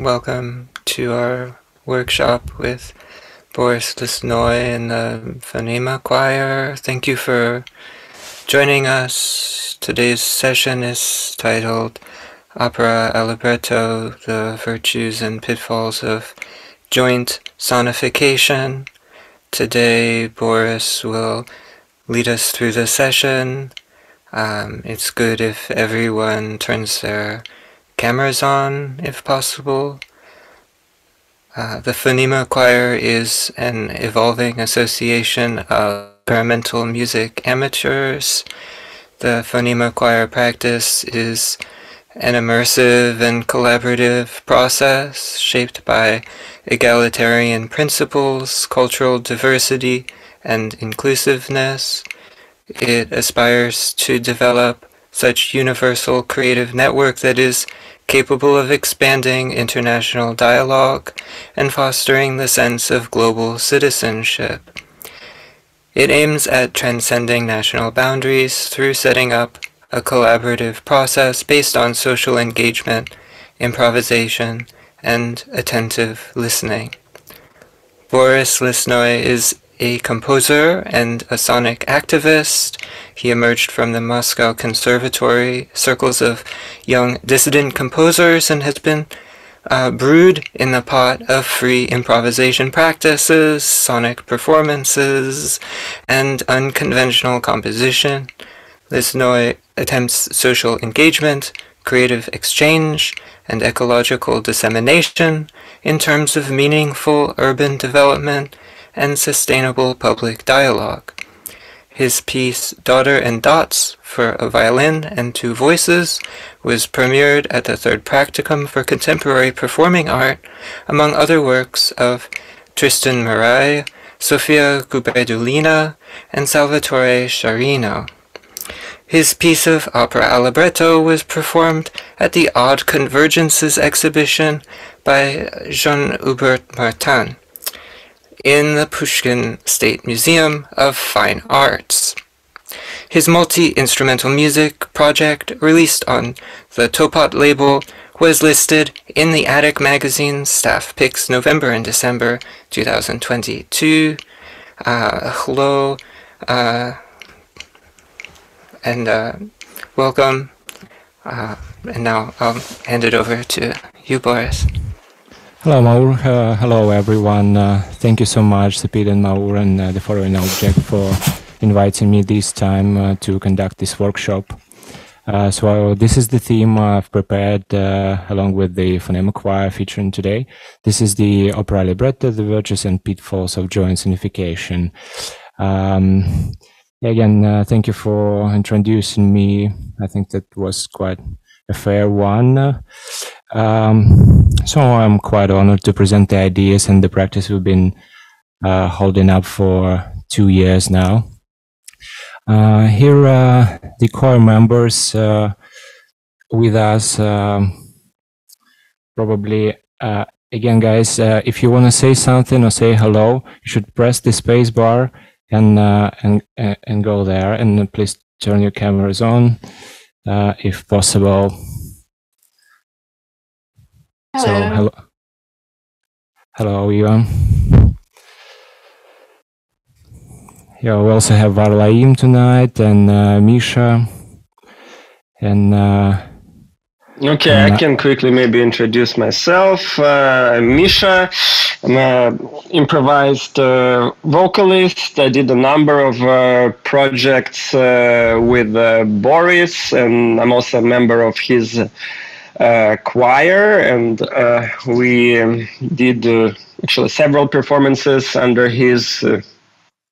welcome to our workshop with Boris, Lesnoy, and the Phonema Choir. Thank you for joining us. Today's session is titled Opera Alibretto, the Virtues and Pitfalls of Joint Sonification. Today, Boris will lead us through the session. It's good if everyone turns their cameras on, if possible. The Phonema Choir is an evolving association of experimental music amateurs. The Phonema Choir practice is an immersive and collaborative process shaped by egalitarian principles, cultural diversity, and inclusiveness. It aspires to develop such universal creative network that is capable of expanding international dialogue and fostering the sense of global citizenship. It aims at transcending national boundaries through setting up a collaborative process based on social engagement, improvisation, and attentive listening. Boris Lesnoy is a composer and a sonic activist. He emerged from the Moscow Conservatory circles of young dissident composers and has been brewed in the pot of free improvisation practices, sonic performances, and unconventional composition. Lesnoy attempts social engagement, creative exchange, and ecological dissemination in terms of meaningful urban development and sustainable public dialogue. His piece Daughter and Dots for a violin and two voices was premiered at the Third Practicum for Contemporary Performing Art, among other works of Tristan Murail, Sofia Gubaidulina, and Salvatore Sciarrino. His piece of opera Alibretto was performed at the Odd Convergences exhibition by Jean-Hubert Martin in the Pushkin State Museum of Fine Arts. His multi-instrumental music project, released on the Topot label, was listed in the Attic Magazine's Staff Picks November and December 2022. Hello, and welcome. And now I'll hand it over to you, Boris. Hello, Maure. Hello, everyone. Thank you so much, Sepideh and Maure and the Foreign Object for inviting me this time to conduct this workshop. So this is the theme I've prepared along with the Phonema Choir featuring today. This is the opera Alibretto, the virtues and pitfalls of joint sonification. Again, thank you for introducing me. I think that was quite a fair one. So I'm quite honored to present the ideas and the practice we've been holding up for 2 years now. Here the choir members with us. Probably, again, guys, if you want to say something or say hello, you should press the space bar and go there. And please turn your cameras on if possible. Hello. So, hello, Ivan. Yeah, we also have Varlaim tonight and Misha. And okay, I can quickly maybe introduce myself. I'm Misha. I'm an improvised vocalist. I did a number of projects with Boris, and I'm also a member of his choir, and we did actually several performances under his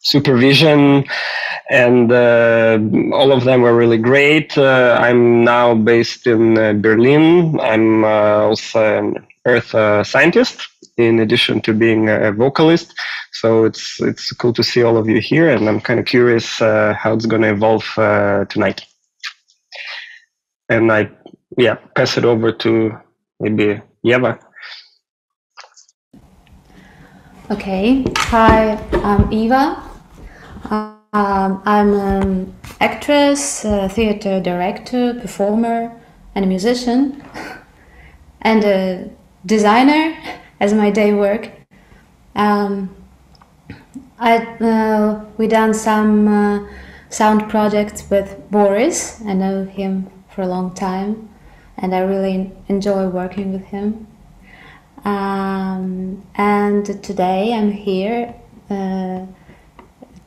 supervision, and all of them were really great. I'm now based in Berlin. I'm also an earth scientist in addition to being a vocalist, so it's cool to see all of you here, and I'm kind of curious how it's going to evolve tonight. And I pass it over to maybe Yeva. Okay, hi, I'm Eva. I'm an actress, theater director, performer, and a musician. And designer as my day work. We done some sound projects with Boris. I know him for a long time, and I really enjoy working with him. And today I'm here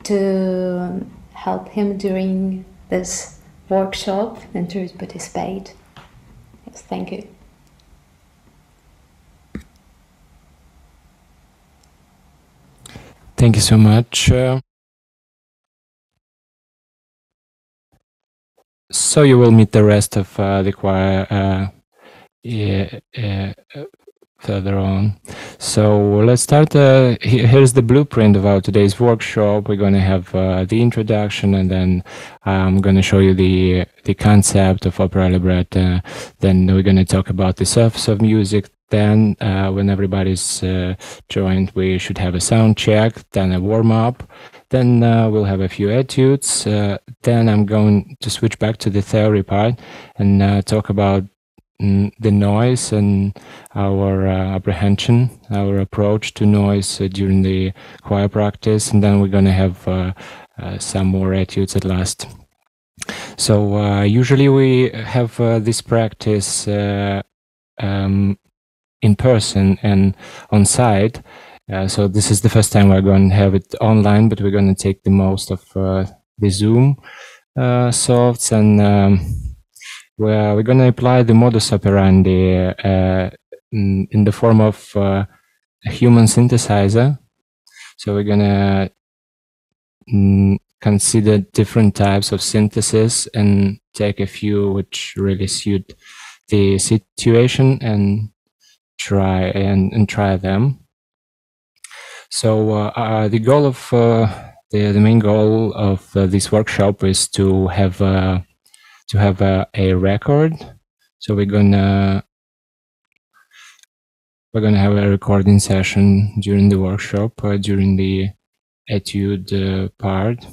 to help him during this workshop and to participate. Yes, thank you. Thank you so much. So you will meet the rest of the choir further on. So let's start. Here's the blueprint of our today's workshop. We're going to have the introduction, and then I'm going to show you the concept of opera libretto. Then we're going to talk about the surface of music. Then when everybody's joined, we should have a sound check, then a warm-up. Then we'll have a few etudes. Then I'm going to switch back to the theory part and talk about the noise and our apprehension, our approach to noise during the choir practice. And then we're going to have some more etudes at last. So usually we have this practice in person and on site. So this is the first time we're going to have it online, but we're going to take the most of the Zoom softs, and we're going to apply the modus operandi in the form of a human synthesizer. So we're going to consider different types of synthesis and take a few which really suit the situation and try them. So the goal of the main goal of this workshop is to have a record. So we're gonna have a recording session during the workshop, during the etude part.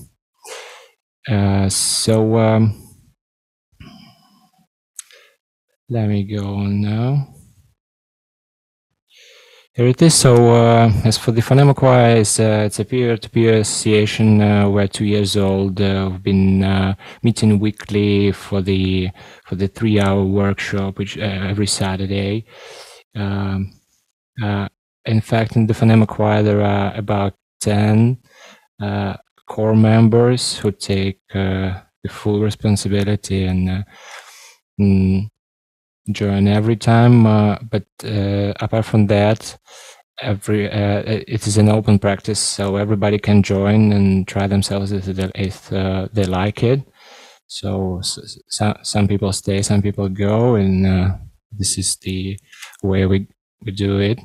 Let me go on now. Here it is. So as for the Phonema Choir, it's a peer-to-peer association. We're 2 years old. We've been meeting weekly for the 3-hour workshop, which every Saturday. In fact, in the Phonema Choir, there are about 10 core members who take the full responsibility and join every time, but apart from that, it is an open practice, so everybody can join and try themselves if they like it. So some people stay, some people go, and this is the way we do it.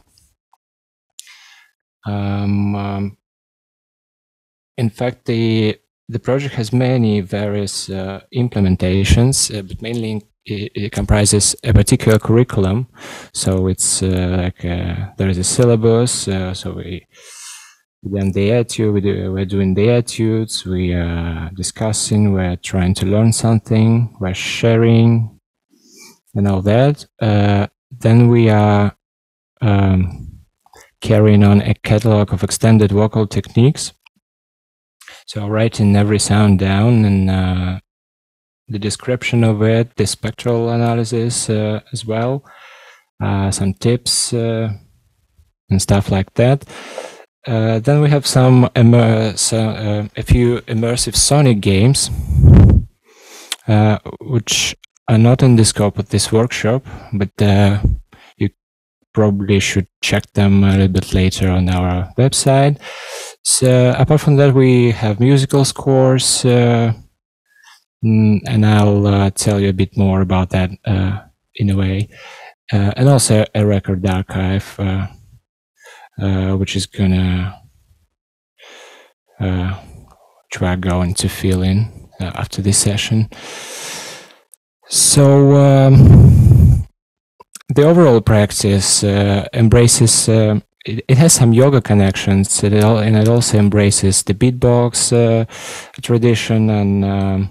In fact, the project has many various implementations, but mainly it comprises a particular curriculum. So it's like there is a syllabus. So we then the etude, we're doing the etudes, we are discussing, we're trying to learn something, we're sharing, and all that. Then we are carrying on a catalog of extended vocal techniques. So writing every sound down and the description of it, the spectral analysis as well, some tips and stuff like that. Then we have a few immersive sonic games, which are not in the scope of this workshop, but you probably should check them a little bit later on our website. So apart from that, we have musical scores, and I'll tell you a bit more about that in a way, and also a record archive, which is gonna try going to fill in after this session. So the overall practice embraces, it has some yoga connections, and it also embraces the beatbox tradition and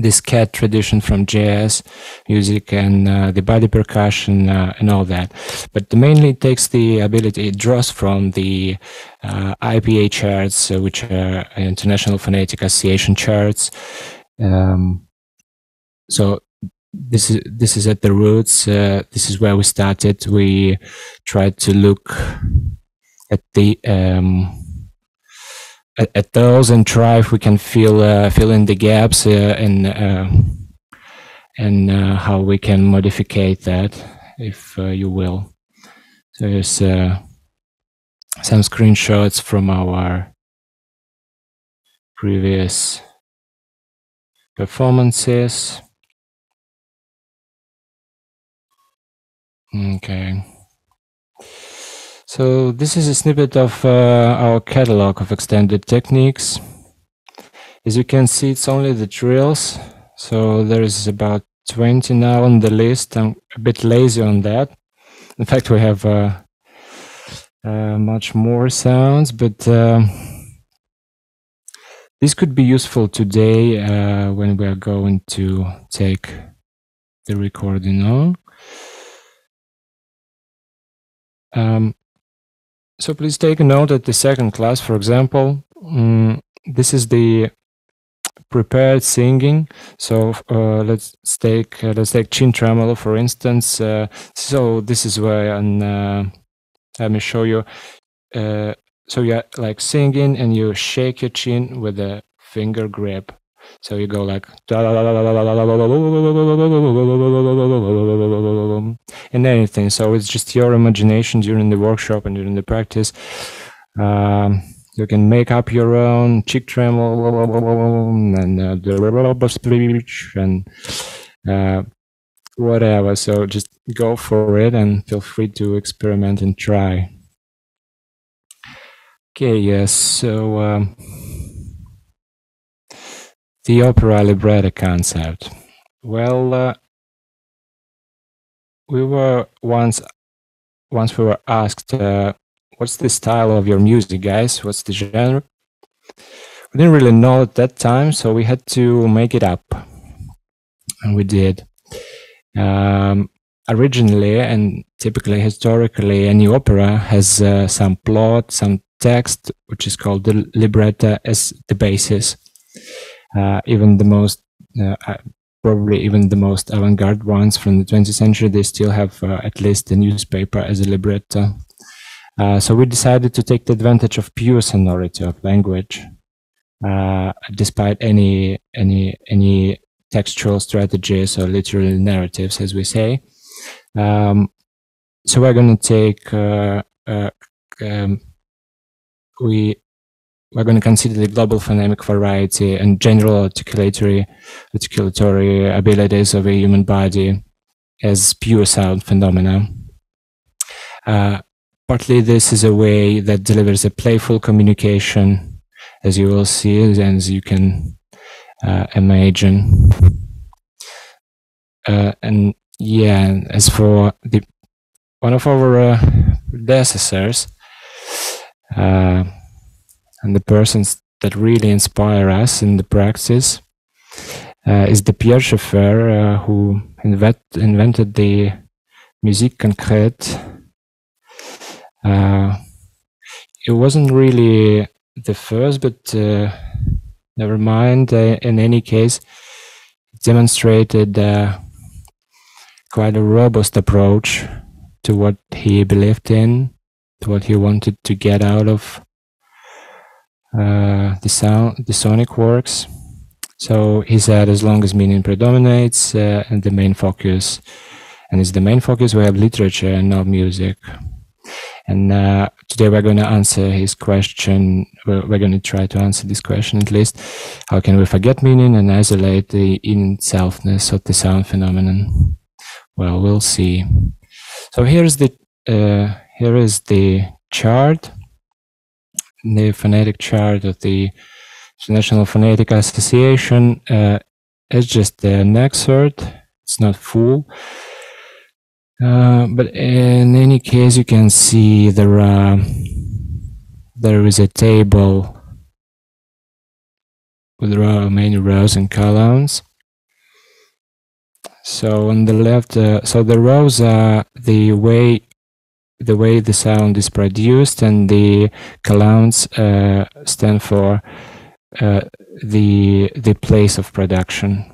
this cat tradition from jazz music and the body percussion and all that. But mainly it takes the ability, it draws from the IPA charts, which are International Phonetic Association charts. So this is at the roots. This is where we started. We tried to look at the at those and try if we can fill in the gaps and how we can modify that, if you will. So here's some screenshots from our previous performances. Okay. So this is a snippet of our catalog of extended techniques. As you can see, it's only the trills. So there is about 20 now on the list. I'm a bit lazy on that. In fact, we have much more sounds, but this could be useful today when we are going to take the recording on. So please take a note at the second class, for example, this is the prepared singing. So let's take chin tremolo, for instance. So this is where, let me show you. So you're like singing and you shake your chin with a finger grip. So you go like and anything. So it's just your imagination during the workshop and during the practice. You can make up your own cheek tremolo and whatever. So just go for it and feel free to experiment and try. Okay, yes. So the opera libretto concept. Well, we were once we were asked, what's the style of your music, guys? What's the genre? We didn't really know at that time, so we had to make it up. And we did. Originally and typically historically, any opera has some plot, some text, which is called the libretto, as the basis. Even the most, probably even the most avant-garde ones from the 20th century, they still have at least a newspaper as a libretto. So we decided to take the advantage of pure sonority of language, despite any textual strategies or literary narratives, as we say. So we're going to take we're going to consider the global phonemic variety and general articulatory abilities of a human body as pure sound phenomena. Partly this is a way that delivers a playful communication, as you will see, and as you can imagine. And yeah, as for one of our predecessors, and the persons that really inspire us in the practice is the Pierre Schaeffer, who invented the musique concrète. It wasn't really the first, but never mind. In any case, it demonstrated quite a robust approach to what he believed in, to what he wanted to get out of the sonic works. So he said, as long as meaning predominates and the main focus, and it's the main focus, we have literature and not music. And today we're going to answer his question. We're going to try to answer this question at least. How can we forget meaning and isolate the in-selfness of the sound phenomenon? Well, we'll see. So here is the chart, the phonetic chart of the International Phonetic Association. It's just an excerpt. It's not full. But in any case, you can see there is a table with many rows and columns. So on the left, so the rows are the way the sound is produced, and the columns stand for the place of production.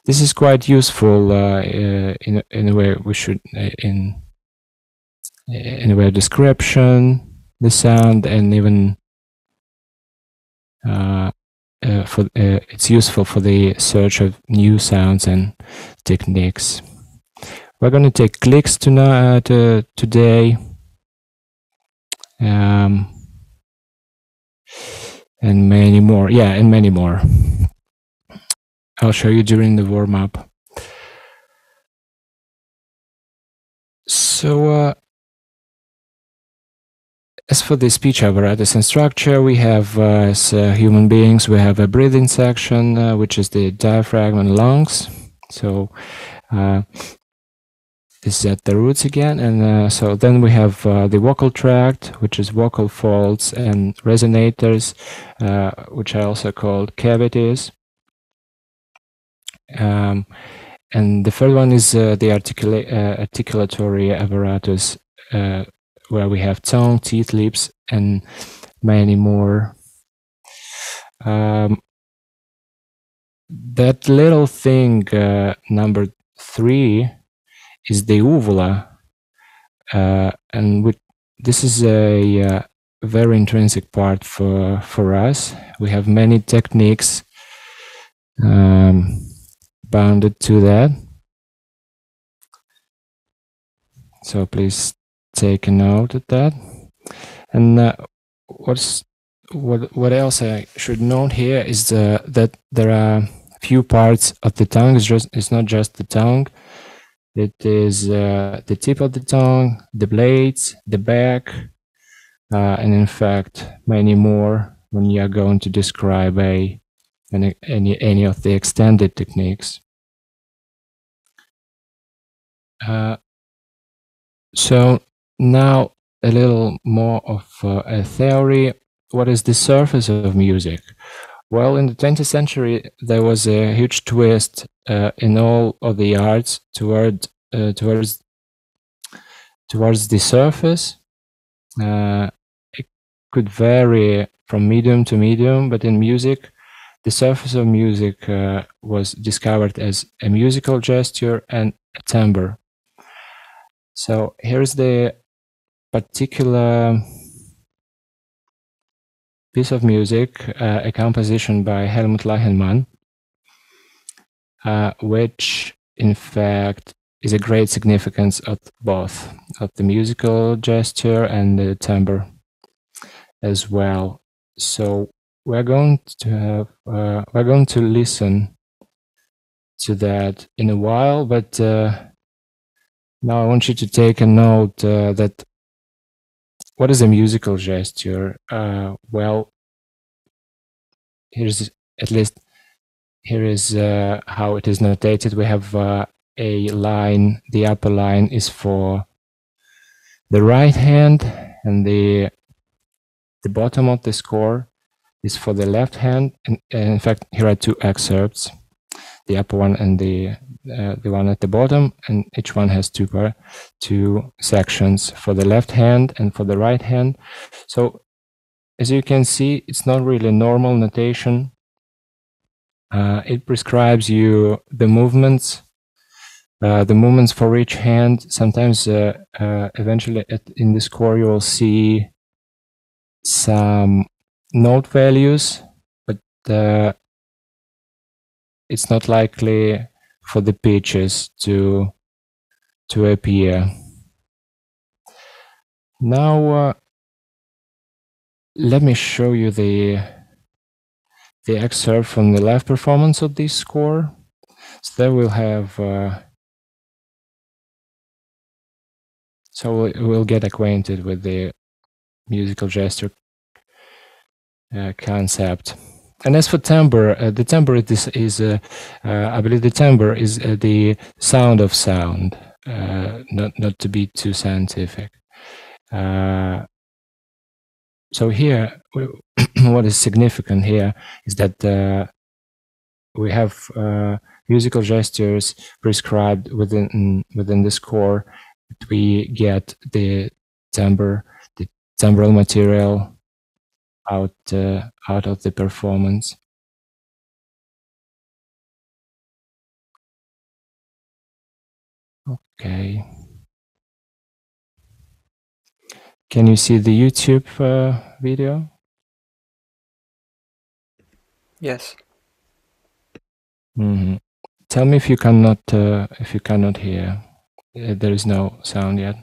This is quite useful in a way. We should in a way description the sound, and even it's useful for the search of new sounds and techniques. We're going to take clicks today, and many more. Yeah, and many more. I'll show you during the warm-up. So, as for the speech apparatus and structure, we have, as human beings, we have a breathing section, which is the diaphragm and lungs. So, this is at the roots again. And so then we have the vocal tract, which is vocal folds and resonators, which are also called cavities. And the third one is the articulatory apparatus, where we have tongue, teeth, lips, and many more. That little thing, number 3, is the uvula, and this is a very intrinsic part for us. We have many techniques bounded to that. So please take a note of that. And what else I should note here is that there are few parts of the tongue. It's not just the tongue. It is the tip of the tongue, the blades, the back, and in fact many more when you are going to describe any of the extended techniques. So now a little more of a theory. What is the surface of music? Well, in the 20th century, there was a huge twist in all of the arts towards the surface. It could vary from medium to medium, but in music, the surface of music was discovered as a musical gesture and a timbre. So here's the particular piece of music, a composition by Helmut Lachenmann, which in fact is a great significance of both of the musical gesture and the timbre as well. So we're going to listen to that in a while, but now I want you to take a note that what is a musical gesture? Well, here is how it is notated. We have a line. The upper line is for the right hand, and the bottom of the score is for the left hand. And in fact, here are two excerpts: the upper one and the one at the bottom, and each one has two sections for the left hand and for the right hand. So as you can see, it's not really normal notation. It prescribes you the movements for each hand. Sometimes eventually in the score you will see some note values, but it's not likely for the pitches to appear. Now let me show you the excerpt from the live performance of this score. So there we'll have so we'll get acquainted with the musical gesture concept. And as for timbre, the timbre is I believe the timbre is the sound of sound, not to be too scientific. So here, what is significant here is that we have musical gestures prescribed within the score. We get the timbral material out of the performance. Okay. Can you see the YouTube video? Yes. Mm-hmm. Tell me if you cannot hear. There is no sound yet.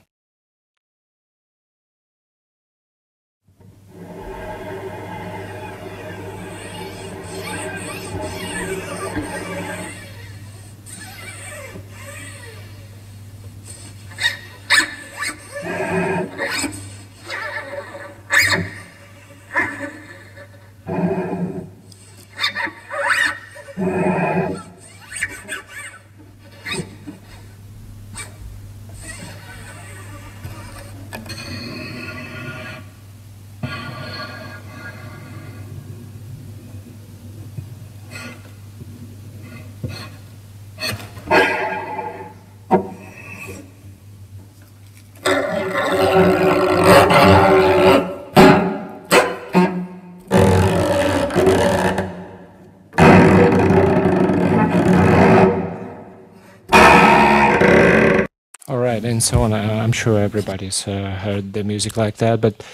And so on. I'm sure everybody's heard the music like that, but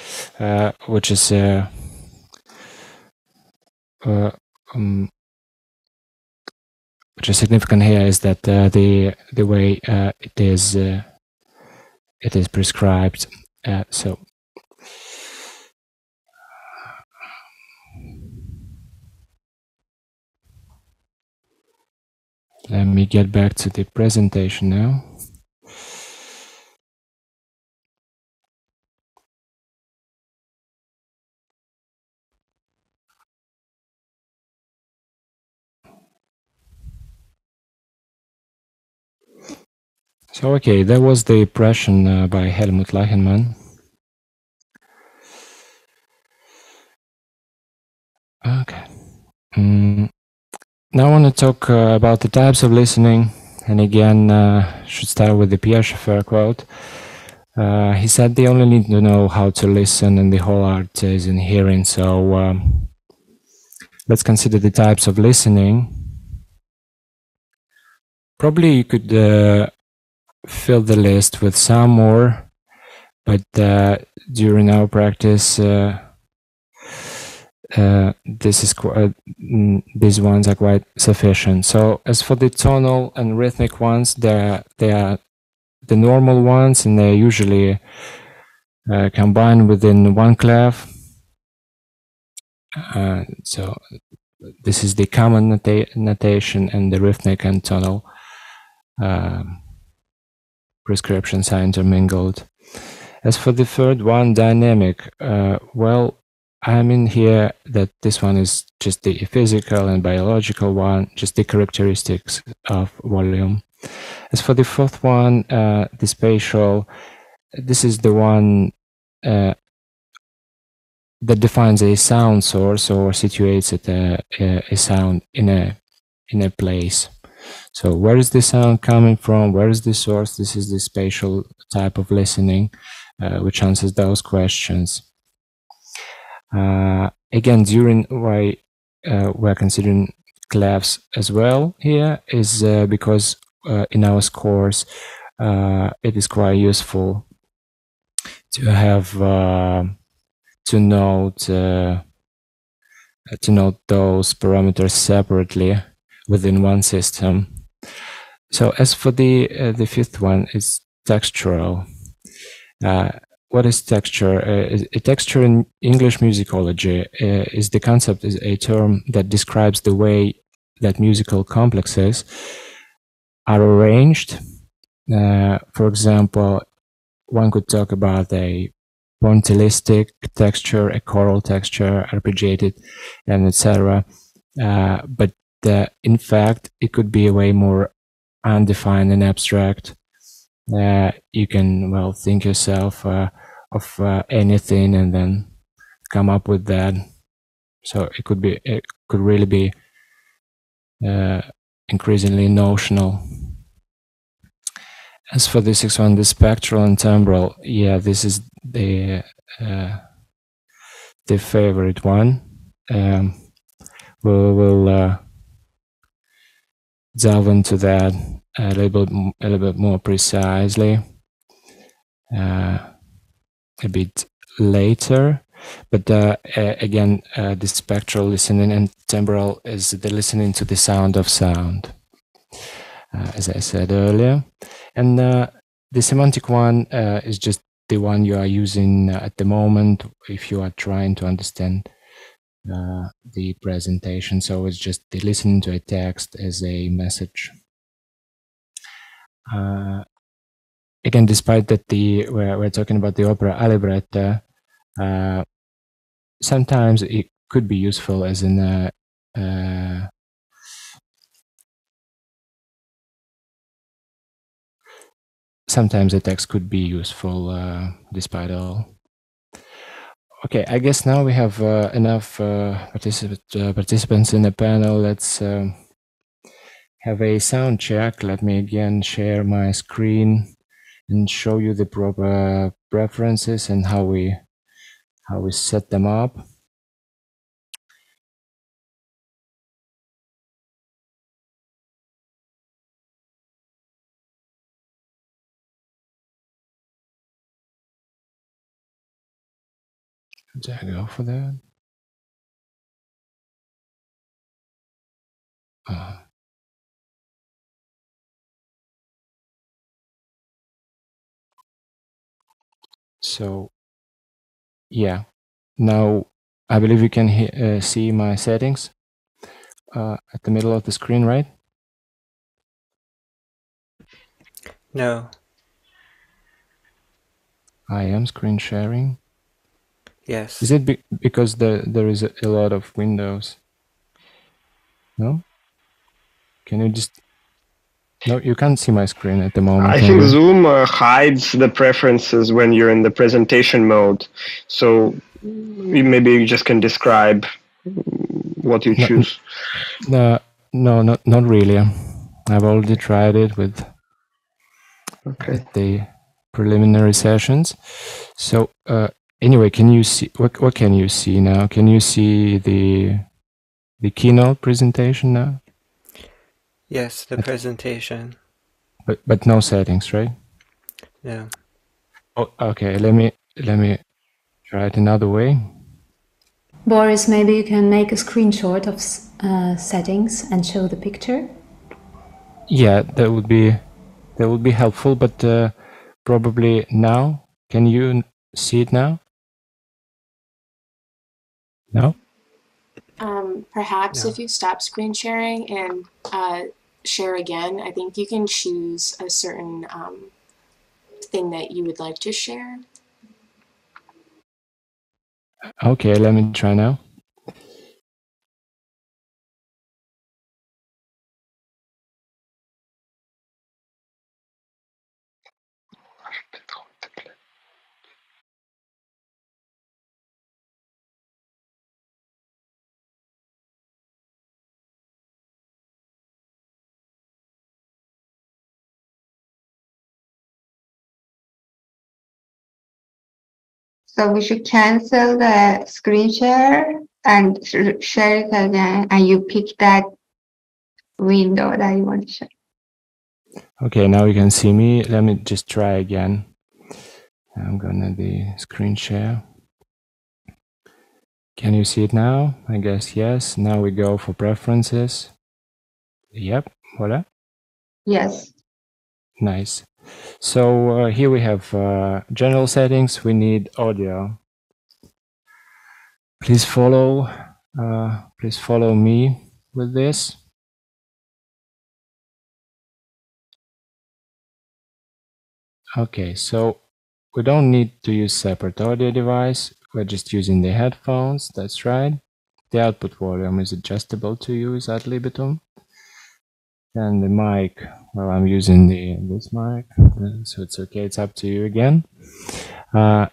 which is significant here is that the way it is prescribed. So let me get back to the presentation now. So, okay, that was the impression by Helmut Leichenmann. Okay. Now I want to talk about the types of listening. And again, should start with the Pierre Schaeffer quote. He said they only need to know how to listen and the whole art is in hearing. So let's consider the types of listening. Probably you could fill the list with some more, but during our practice, these ones are quite sufficient. So as for the tonal and rhythmic ones, they are the normal ones, and they're usually combined within one clef. So this is the common notation, and the rhythmic and tonal prescriptions are intermingled. As for the third one, dynamic, well, I mean here that this one is just the physical and biological one, just the characteristics of volume. As for the fourth one, the spatial, this is the one that defines a sound source or situates it, a sound in a place. So where is the sound coming from? Where is the source? This is the spatial type of listening, which answers those questions. Again, during why we're considering clefs as well here is because in our scores it is quite useful to have to note those parameters separately within one system. So as for the fifth one, is textural. What is texture? A texture in English musicology is the concept, is a term that describes the way that musical complexes are arranged. For example, one could talk about a pointillistic texture, a choral texture, arpeggiated, and etc. But in fact, it could be a way more undefined and abstract. You can, well, think yourself of anything and then come up with that. So it could really be increasingly notional. As for the sixth one, the spectral and temporal, yeah, this is the favorite one. We'll delve into that a little bit more precisely a bit later. But again, the spectral listening and temporal is the listening to the sound of sound, as I said earlier. And the semantic one is just the one you are using at the moment if you are trying to understand the presentation. So it's just the listening to a text as a message. Again, despite that we're talking about the opera Alibretto, sometimes it could be useful as in sometimes the text could be useful despite all. Okay, I guess now we have enough participants in the panel. Let's have a sound check. Let me again share my screen and show you the proper preferences and how we set them up. Did I go for that? So, yeah. Now, I believe you can see my settings at the middle of the screen, right? No. I am screen sharing. Yes. Is it because there is a lot of windows? No? Can you just... No, you can't see my screen at the moment. I think Zoom hides the preferences when you're in the presentation mode. So maybe you just can describe what you choose. No, not really. I've already tried it with the preliminary sessions. So anyway, can you see what can you see now? Can you see the keynote presentation now? Yes, the presentation. But no settings, right? No. Oh, okay. Let me try it another way. Boris, maybe you can make a screenshot of settings and show the picture. Yeah, that would be helpful, but probably now. Can you see it now? No? Perhaps No. if you stop screen sharing and share again, I think you can choose a certain thing that you would like to share. Okay, let me try now. So we should cancel the screen share and share it again, and you pick that window that you want to share. Okay, now you can see me. Let me just try again. I'm gonna the screen share. Can you see it now? I guess yes. Now we go for preferences. Yep, voila. Yes. Nice. So here we have general settings. We need audio. Please follow me with this. Okay, so we don't need to use separate audio device. We're just using the headphones. That's right. The output volume is adjustable to use ad libitum. And the mic, well, I'm using this mic, so it's okay. It's up to you again. As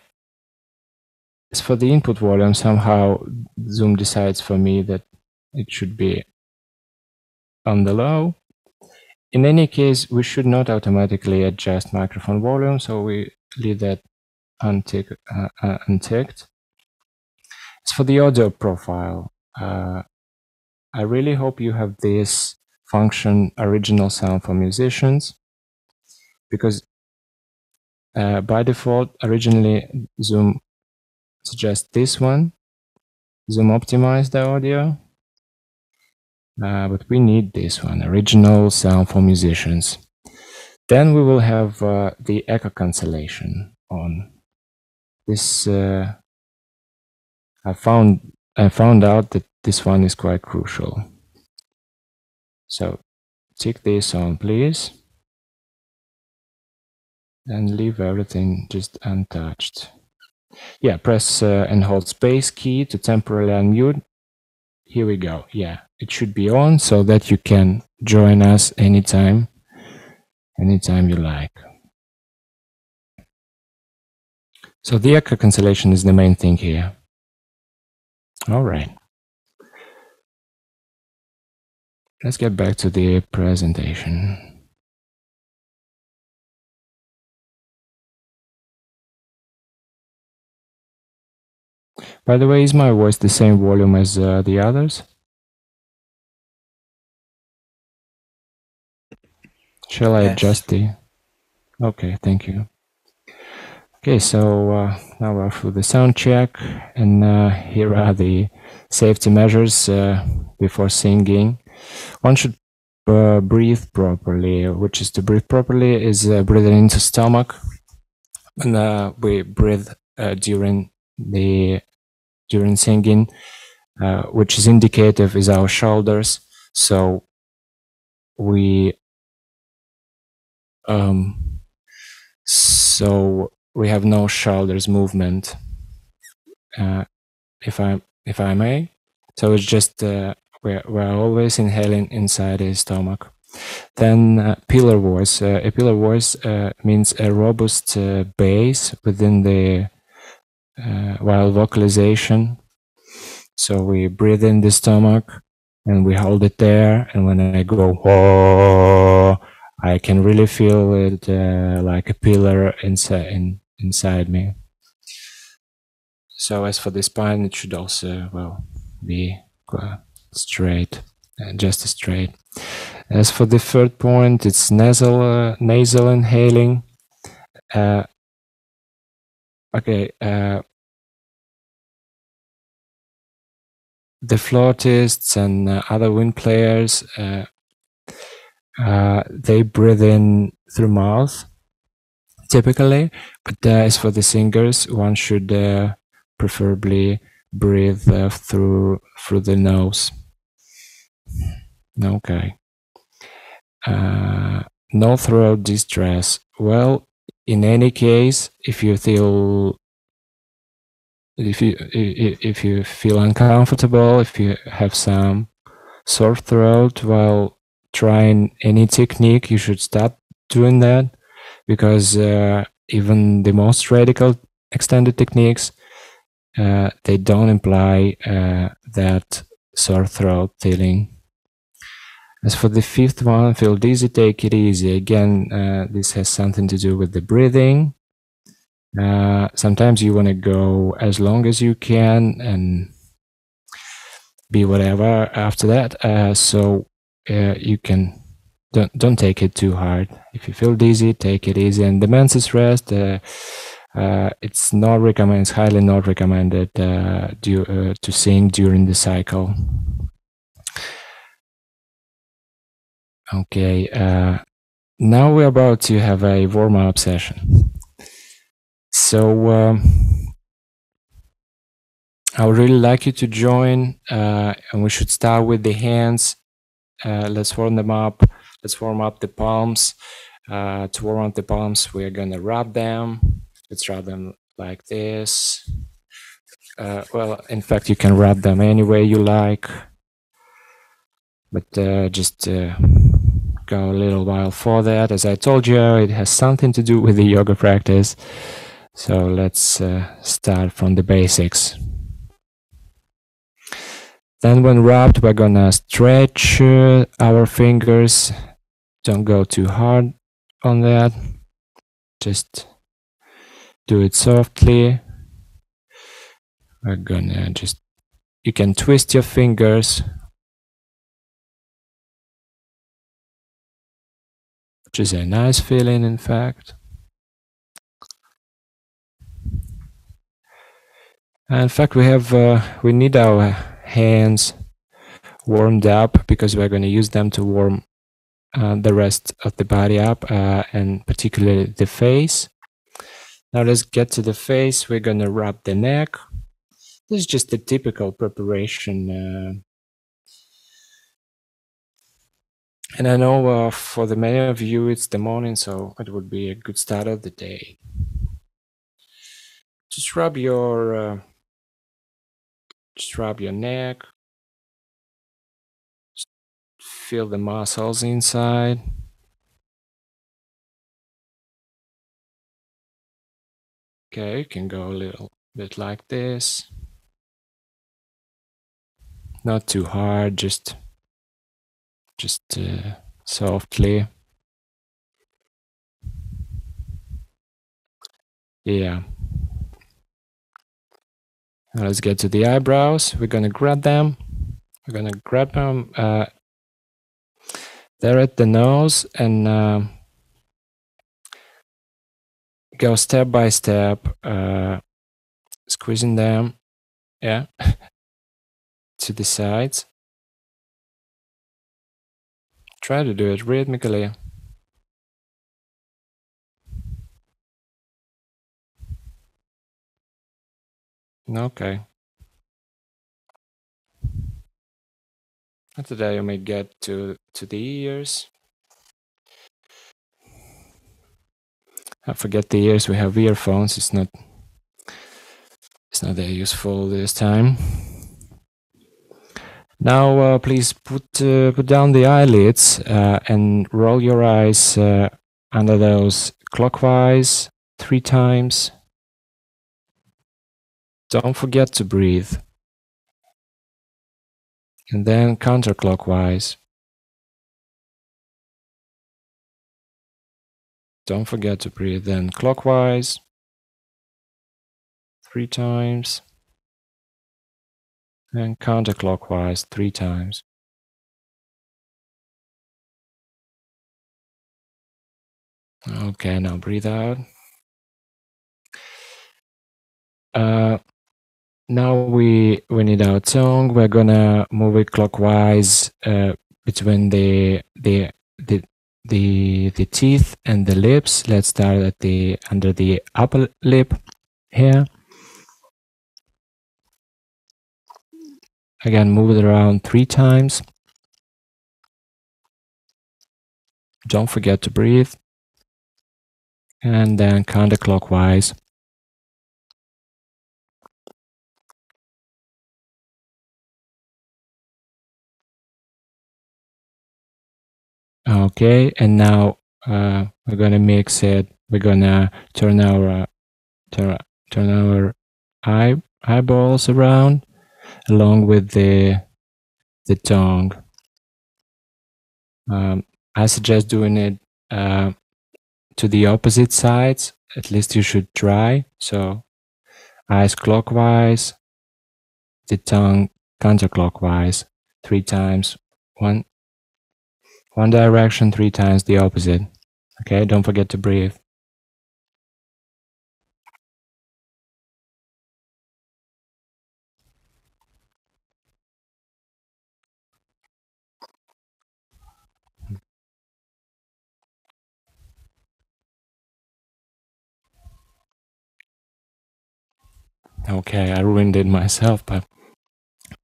for the input volume, somehow Zoom decides for me that it should be on the low. In any case, we should not automatically adjust microphone volume, so we leave that unticked. As for the audio profile, I really hope you have this function original sound for musicians, because by default, originally Zoom suggests this one, Zoom optimize the audio, but we need this one, original sound for musicians. Then we will have the echo cancellation on. This I found out that this one is quite crucial. So tick this on, please, and leave everything just untouched. Yeah, press and hold space key to temporarily unmute. Here we go. Yeah, it should be on so that you can join us anytime you like. So the echo cancellation is the main thing here. All right. Let's get back to the presentation. By the way, is my voice the same volume as the others? Shall I adjust the... Okay, thank you. Okay, so now we're through the sound check, and here are the safety measures before singing. One should breathe properly, which is to breathe properly is breathing into stomach. And we breathe during singing, which is indicative is our shoulders. So we have no shoulders movement, if I may. So it's just we're always inhaling inside the stomach. Then pillar voice. A pillar voice means a robust bass within the while vocalization. So we breathe in the stomach and we hold it there, and when I go oh, I can really feel it like a pillar inside me. So as for the spine, it should also be straight, just straight. As for the third point, it's nasal inhaling. Okay. The flautists and other wind players, they breathe in through mouth, typically. But as for the singers, one should preferably breathe through the nose. Okay. No throat distress. Well, in any case, if you feel uncomfortable, if you have some sore throat while trying any technique, you should stop doing that, because even the most radical extended techniques, they don't imply that sore throat feeling. As for the fifth one, feel dizzy, take it easy. Again, this has something to do with the breathing. Sometimes you want to go as long as you can and be whatever after that. So you can don't take it too hard. If you feel dizzy, take it easy. And the menses rest, it's not recommended. It's highly not recommended to sing during the cycle. Okay. Now we're about to have a warm-up session. So I would really like you to join, and we should start with the hands. Let's warm them up. Let's warm up the palms. To warm up the palms, we're gonna rub them. Let's rub them like this. Well, in fact, you can rub them any way you like, but just go a little while for that. As I told you, it has something to do with the yoga practice. So let's start from the basics. Then when rubbed, we're gonna stretch our fingers. Don't go too hard on that. Just do it softly. We're gonna just, you can twist your fingers, which is a nice feeling, in fact. And in fact, we need our hands warmed up because we're going to use them to warm the rest of the body up, and particularly the face. Now let's get to the face. We're going to rub the neck. This is just a typical preparation. And I know for the many of you it's the morning, so it would be a good start of the day. Just rub your neck. Just feel the muscles inside. Okay, you can go a little bit like this. Not too hard, just softly. Yeah. Now let's get to the eyebrows. We're gonna grab them. There at the nose and go step by step, squeezing them, yeah, to the sides. Try to do it rhythmically. Okay. After that, you may get to the ears. I forget the ears. We have earphones. It's not that useful this time. Now, please put down the eyelids and roll your eyes under those clockwise 3 times. Don't forget to breathe. And then counterclockwise. Don't forget to breathe. Then clockwise 3 times. And counterclockwise 3 times. Okay, now breathe out. Now we need our tongue. We're gonna move it clockwise between the teeth and the lips. Let's start at under the upper lip here. Again, move it around 3 times. Don't forget to breathe. And then counterclockwise. Okay, and now we're gonna mix it. We're gonna turn our eyeballs around along with the tongue. I suggest doing it to the opposite sides. At least you should try. So eyes clockwise, the tongue counterclockwise 3 times. One direction, 3 times the opposite. Okay, don't forget to breathe. Okay, I ruined it myself, but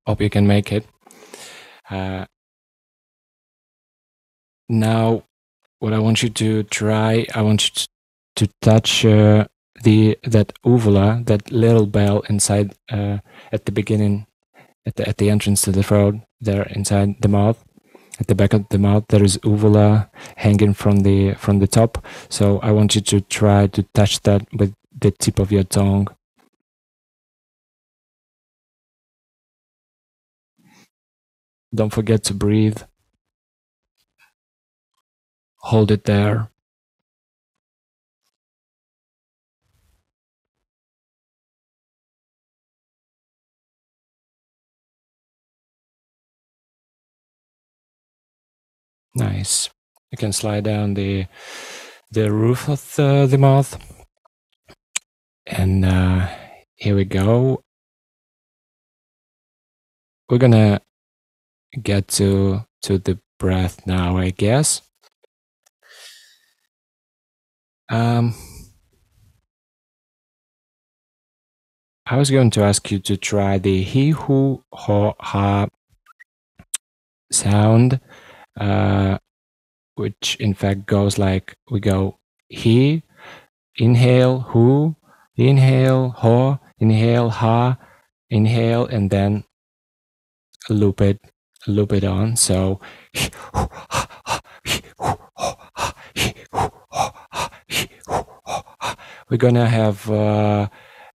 hope you can make it. Now, what I want you to try, I want you to touch that uvula, that little bell inside at the beginning, at the entrance to the throat, there inside the mouth. At the back of the mouth, there is uvula hanging from the top. So I want you to try to touch that with the tip of your tongue. Don't forget to breathe. Hold it there. Nice. You can slide down the roof of the mouth. And here we go. We're gonna get to the breath now, I guess. I was going to ask you to try the he, who, ho, ha sound, which in fact goes like we go he, inhale, who, inhale, ho, inhale, ha, inhale, and then loop it on. So we're gonna have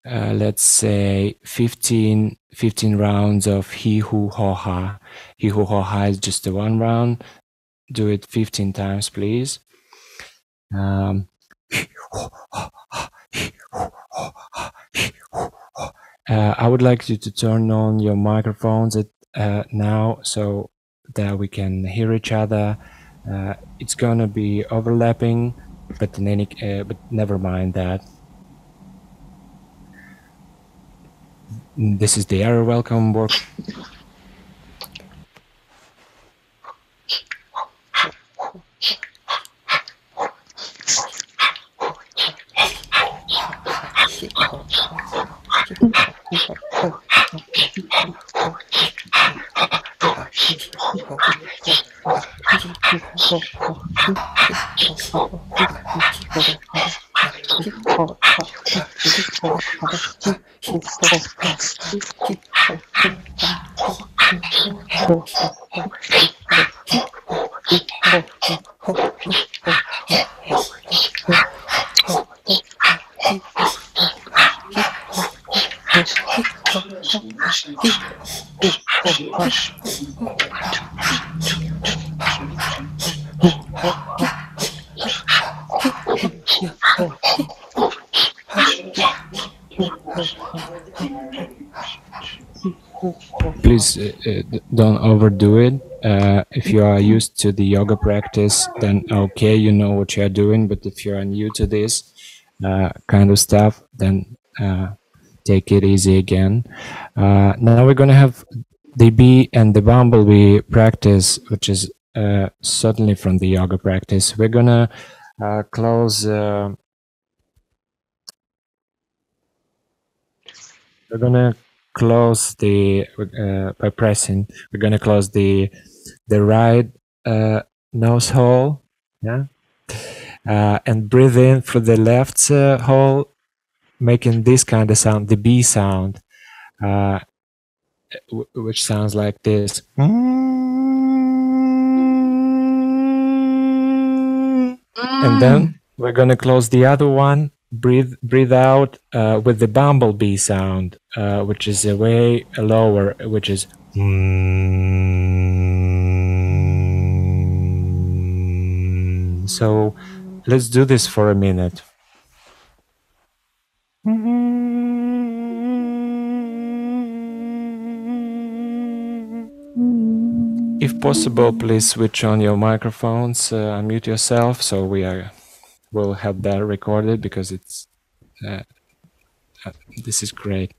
let's say 15 rounds of he, who, ho, ha. He, who, ho, ha is just the one round. Do it 15 times, please. I would like you to turn on your microphones now so that we can hear each other. It's gonna be overlapping, but never mind that. This is the error welcome work. Please don't overdo it. If you are used to the yoga practice, then okay, you know what you are doing. But if you are new to this kind of stuff, then take it easy again. Now we're going to have the bee and the bumblebee practice, which is certainly from the yoga practice. We're going to close... we're going to close the by pressing. We're going to close the right nose hole, yeah, and breathe in through the left hole, making this kind of sound, the B sound, which sounds like this. And then we're going to close the other one. Breathe out with the bumblebee sound, which is a way lower, which is. So let's do this for a minute. If possible, please switch on your microphones, unmute yourself, so we'll have that recorded, because it's this is great.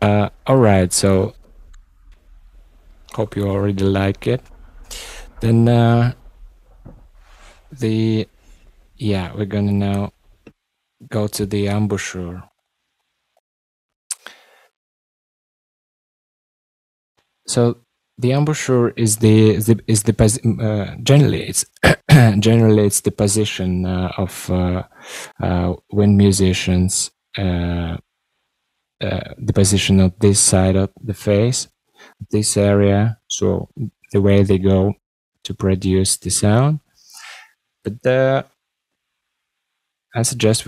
All right, so hope you already like it. Then we're gonna now go to the embouchure. So the embouchure is generally it's generally it's the position of when musicians the position of this side of the face, this area, so the way they go to produce the sound. But I suggest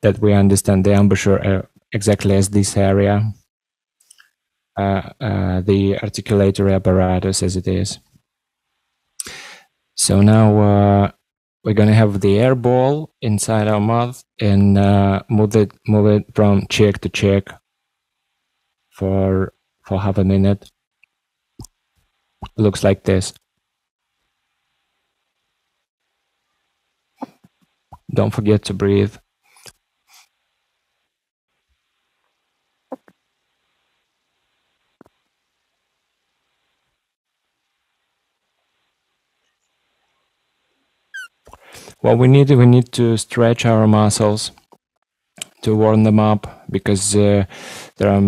that we understand the embouchure exactly as this area, the articulatory apparatus as it is. So now we're going to have the air ball inside our mouth and move it from cheek to cheek for half a minute. It looks like this. Don't forget to breathe. Well, we need to stretch our muscles to warm them up, because there are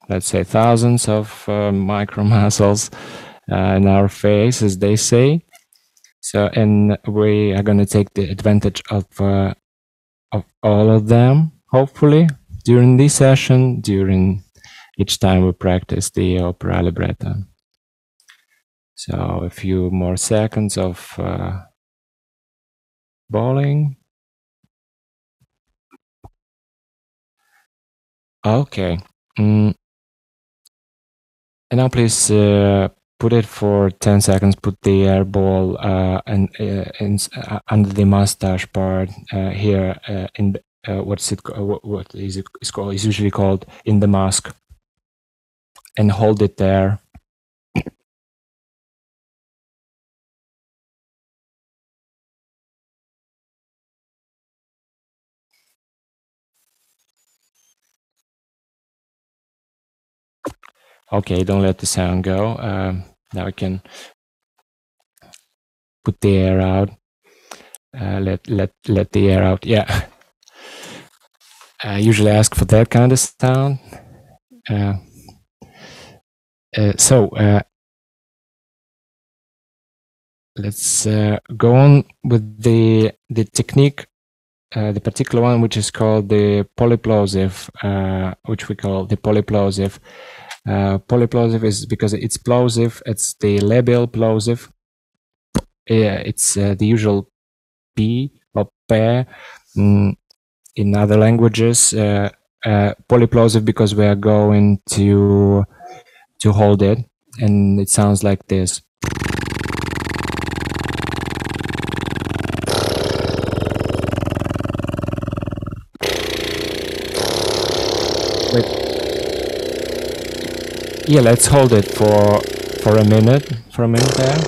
let's say thousands of micro muscles in our face, as they say. So, and we are going to take the advantage of all of them, hopefully, during this session, during each time we practice the opera libretto. So a few more seconds of bowling. Okay. And now please put it for 10 seconds, put the air ball under the mustache part here in what is it called? It's usually called in the mask, and hold it there. Okay, don't let the sound go. Now we can put the air out. Let the air out. Yeah. I usually ask for that kind of sound. Let's go on with the technique, the particular one, which is called the polyplosive, which we call the polyplosive. Polyplosive is because it's plosive. It's the labial plosive. It's the usual P or pe in other languages. Polyplosive because we are going to hold it, and it sounds like this. Wait. Yeah, let's hold it for a minute. For a minute there.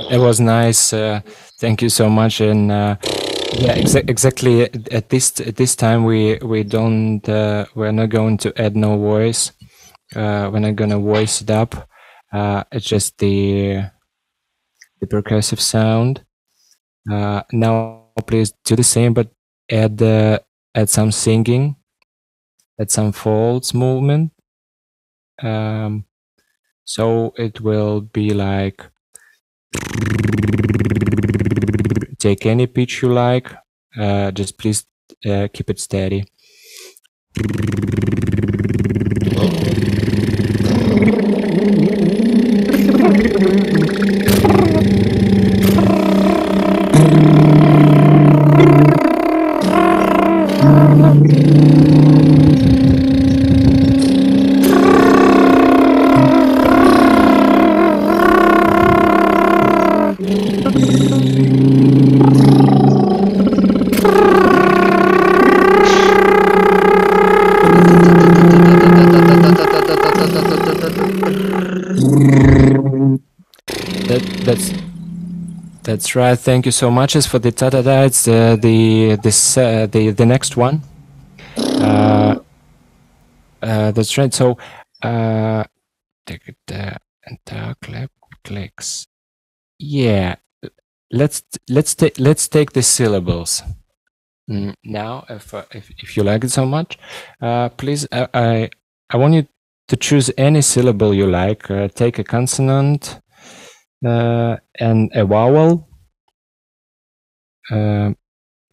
It was nice. Thank you so much. And yeah, exactly. At this time, we're not going to add no voice. We're not gonna voice it up. It's just the percussive sound. Now, please do the same, but add some singing, add some folds movement. So it will be like, take any pitch you like, just please keep it steady. That's right. Thank you so much. As for the ta-da-da, it's the next one. That's right. So take it and clicks. Yeah. Let's take the syllables. Now, if you like it so much, please, I want you to choose any syllable you like. Take a consonant and a vowel,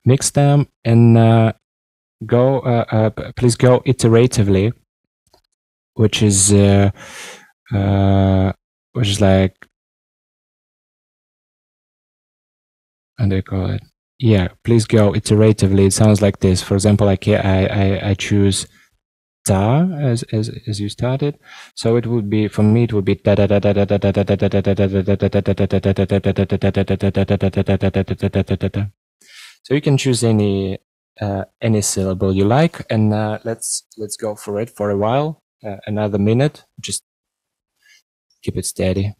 mix them, and please go iteratively, which is like, how do you call it? Yeah, please go iteratively. It sounds like this. For example, like I choose ta as you started, so it would be, for me it would be da da da da da da da da da da da da da. So you can choose any syllable you like, and let's go for it for a while, another minute. Just keep it steady.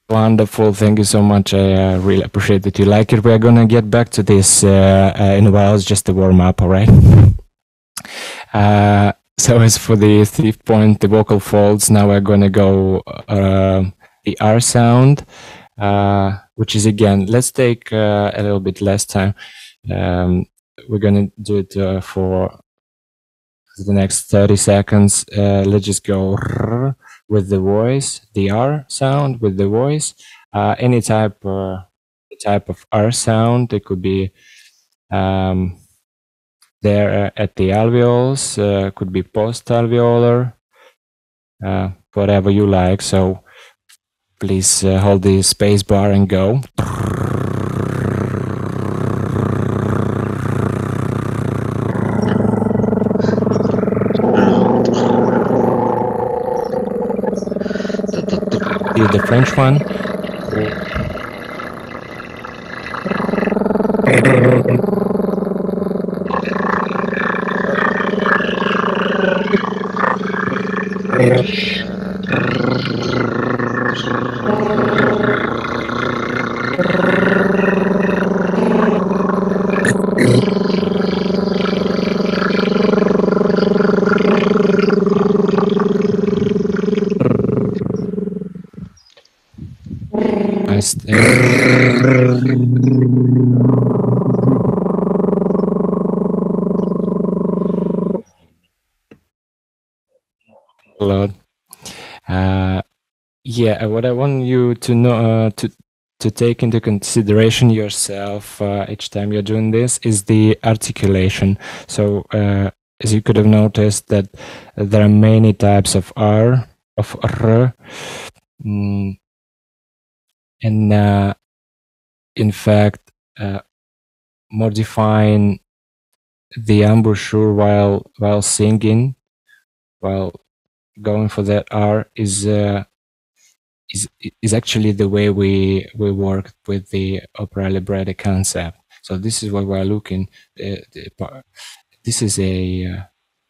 Wonderful. Thank you so much. I really appreciate that you like it. We're going to get back to this in a while. It's just a warm up, all right? So as for the fifth point, the vocal folds, now we're going to go the R sound, which is, again, let's take a little bit less time. We're going to do it for the next 30 seconds. Let's just go with the voice, the R sound with the voice, any type of R sound. It could be there at the alveoles, could be post-alveolar, whatever you like. So please hold the space bar and go. Here's the French one. a lot. Yeah, what I want you to know, to take into consideration yourself each time you're doing this is the articulation. So as you could have noticed that there are many types of R, of R, and in fact modifying the embouchure while singing, while going for that R is actually the way we work with the opera libretto concept. So this is what we're looking. This is a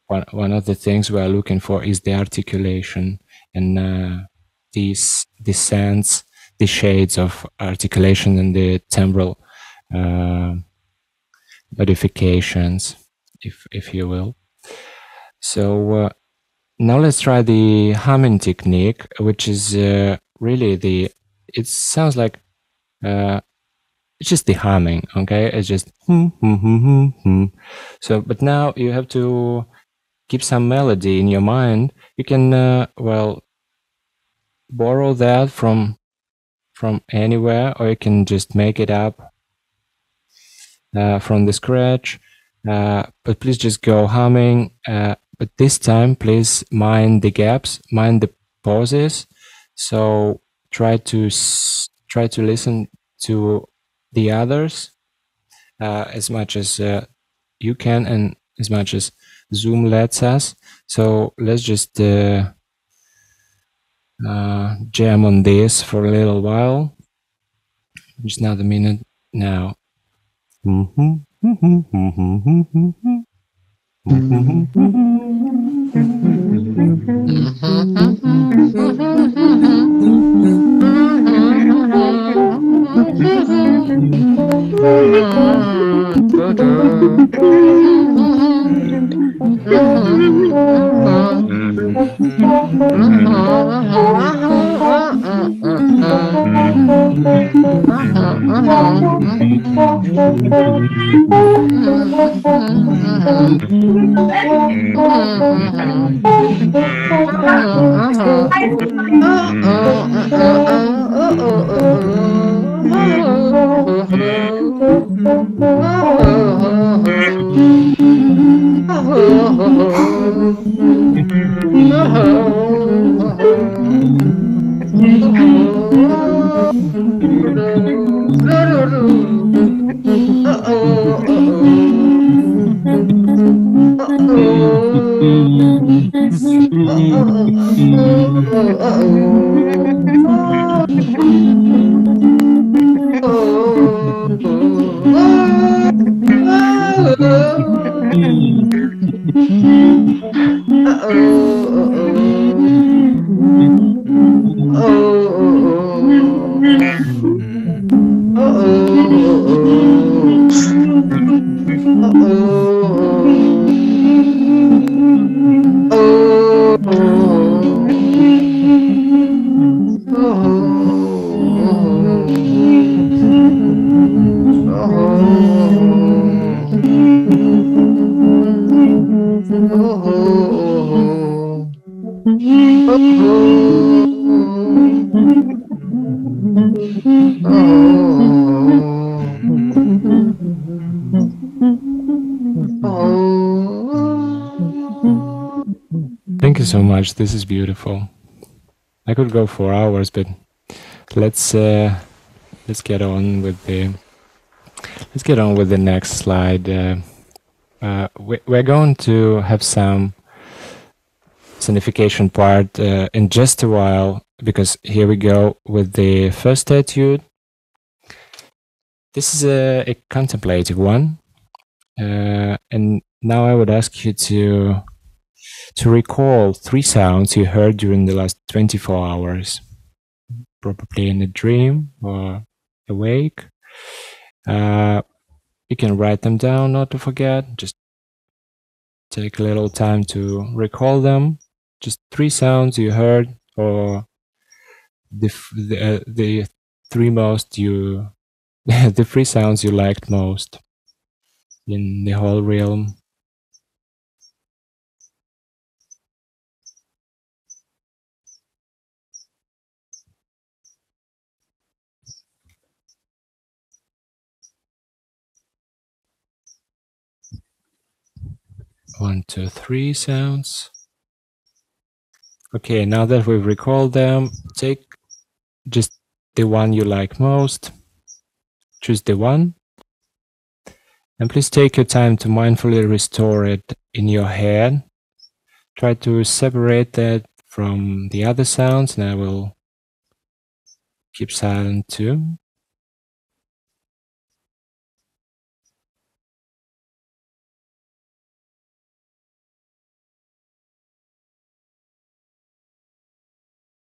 one of the things we are looking for is the articulation and these sense, the shades of articulation and the timbral modifications, if you will. So now let's try the humming technique, which is really it sounds like it's just the humming, okay? It's just So, but now you have to keep some melody in your mind. You can, well, borrow that from anywhere, or you can just make it up from the scratch. But please just go humming. But this time, please mind the gaps, mind the pauses. So try to listen to the others as much as you can, and as much as Zoom lets us. So let's just jam on this for a little while. Just another minute now. Thank you so much. This is beautiful. I could go for hours, but let's get on with the next slide. We're going to have some sonification part in just a while, because here we go with the first etude. This is a contemplative one, and now I would ask you to recall 3 sounds you heard during the last 24 hours, probably in a dream or awake. You can write them down, not to forget. Just take a little time to recall them. Just 3 sounds you heard, or the 3 most you the 3 sounds you liked most in the whole realm. 1, 2, 3 sounds. Okay, now that we've recalled them, take just the one you like most. Choose the one. And please take your time to mindfully restore it in your head. Try to separate that from the other sounds, and I will keep silent too.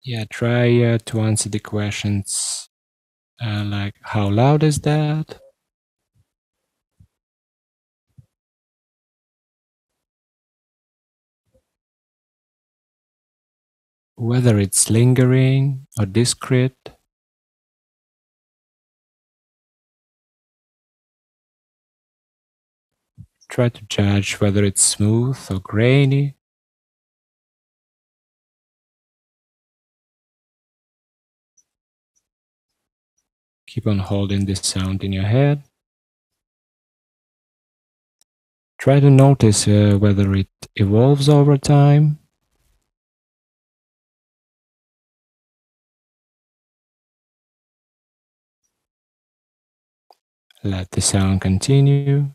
Yeah, try to answer the questions like how loud is that? Whether it's lingering or discrete. Try to judge whether it's smooth or grainy. Keep on holding this sound in your head. Try to notice whether it evolves over time. Let the sound continue.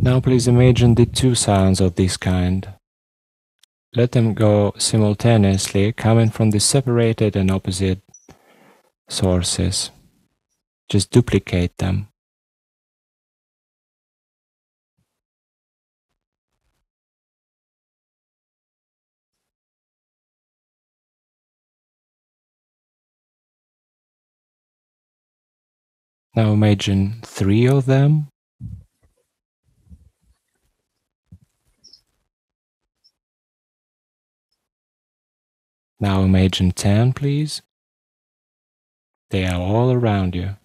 Now please imagine the two sounds of this kind. Let them go simultaneously, coming from the separated and opposite sources. Just duplicate them. Now imagine 3 of them. Now imagine 10, please. They are all around you.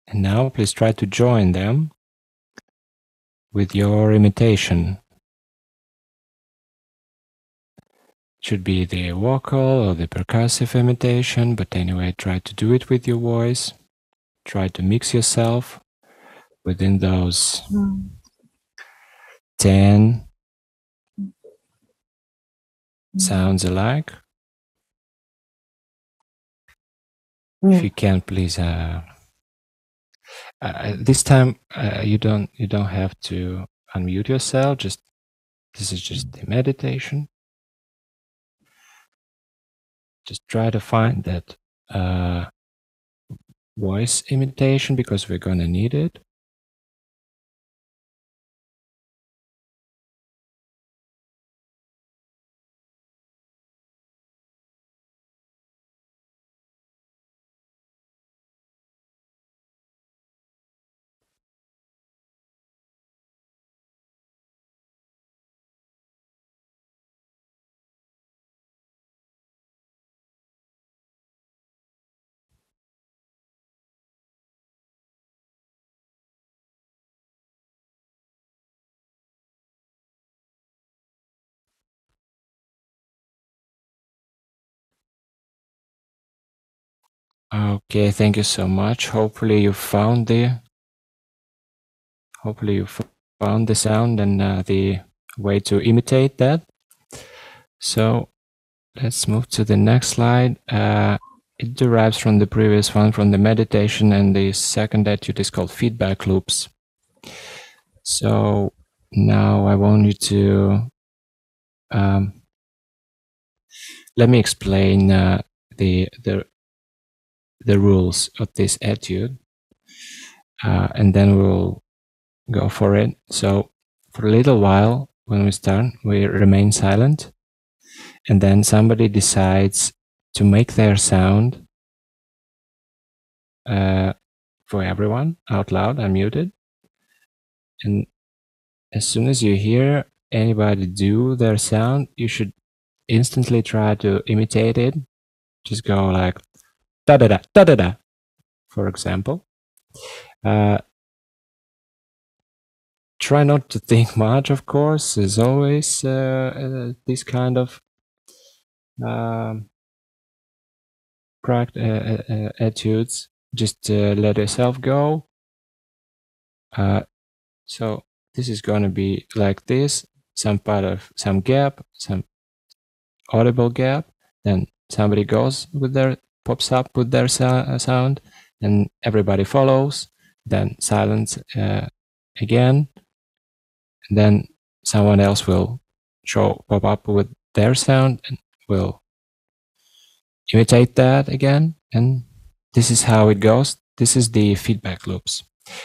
And now please try to join them with your imitation. It should be the vocal or the percussive imitation, but anyway, try to do it with your voice. Try to mix yourself within those 10 sounds alike. If you can, please. This time you don't have to unmute yourself. This is just the meditation. Just try to find that voice imitation because we're gonna need it. Okay, thank you so much. Hopefully you found the sound and the way to imitate that. So let's move to the next slide. It derives from the previous one, from the meditation, and the second etude is called feedback loops. So now I want you to let me explain the rules of this etude, and then we'll go for it. So for a little while, when we start, we remain silent, and then somebody decides to make their sound for everyone out loud, unmuted. And as soon as you hear anybody do their sound, you should instantly try to imitate it. Just go like da da da da da da for example. Try not to think much, of course, as always, this kind of etudes. Just let yourself go. So this is going to be like this, some part of some gap, some audible gap, then somebody goes with their, pops up with their sound, and everybody follows, then silence again, and then someone else will pop up with their sound and will imitate that again, and this is how it goes. This is the feedback loops.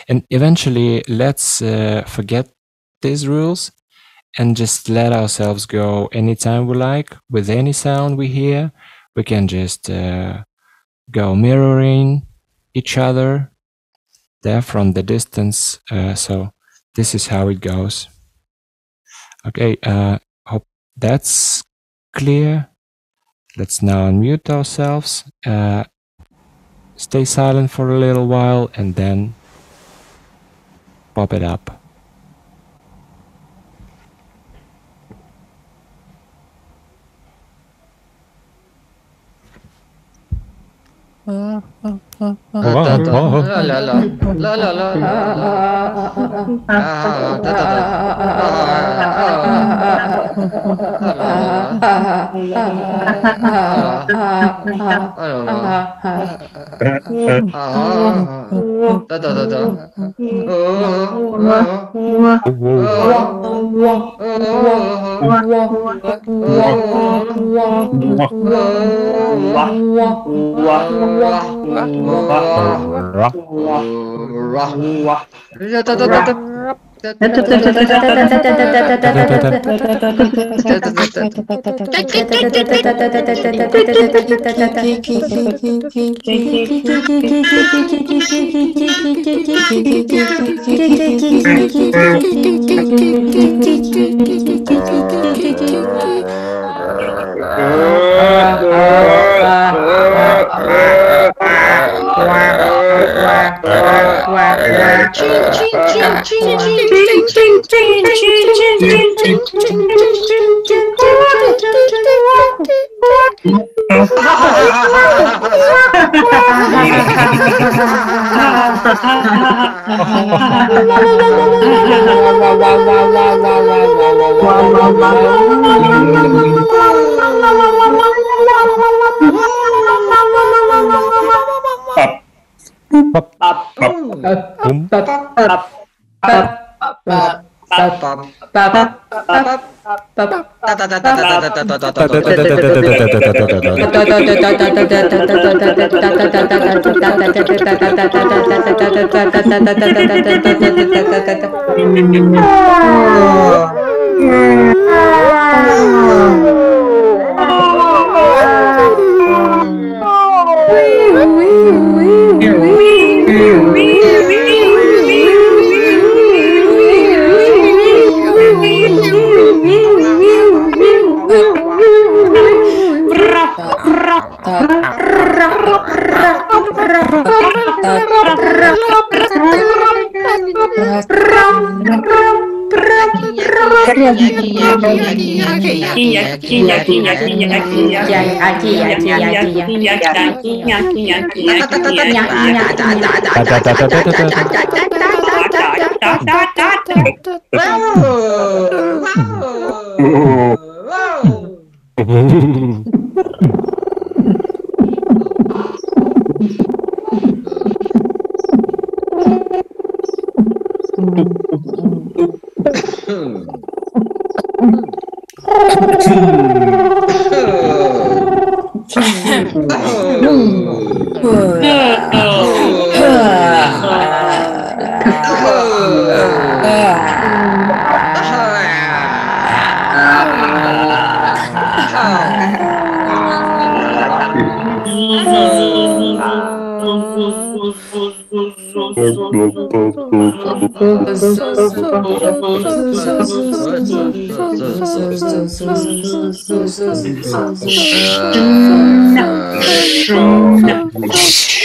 And eventually, let's forget these rules and just let ourselves go anytime we like with any sound we hear. We can just go mirroring each other there from the distance. So this is how it goes. Okay, hope that's clear. Let's now unmute ourselves. Stay silent for a little while and then pop it up.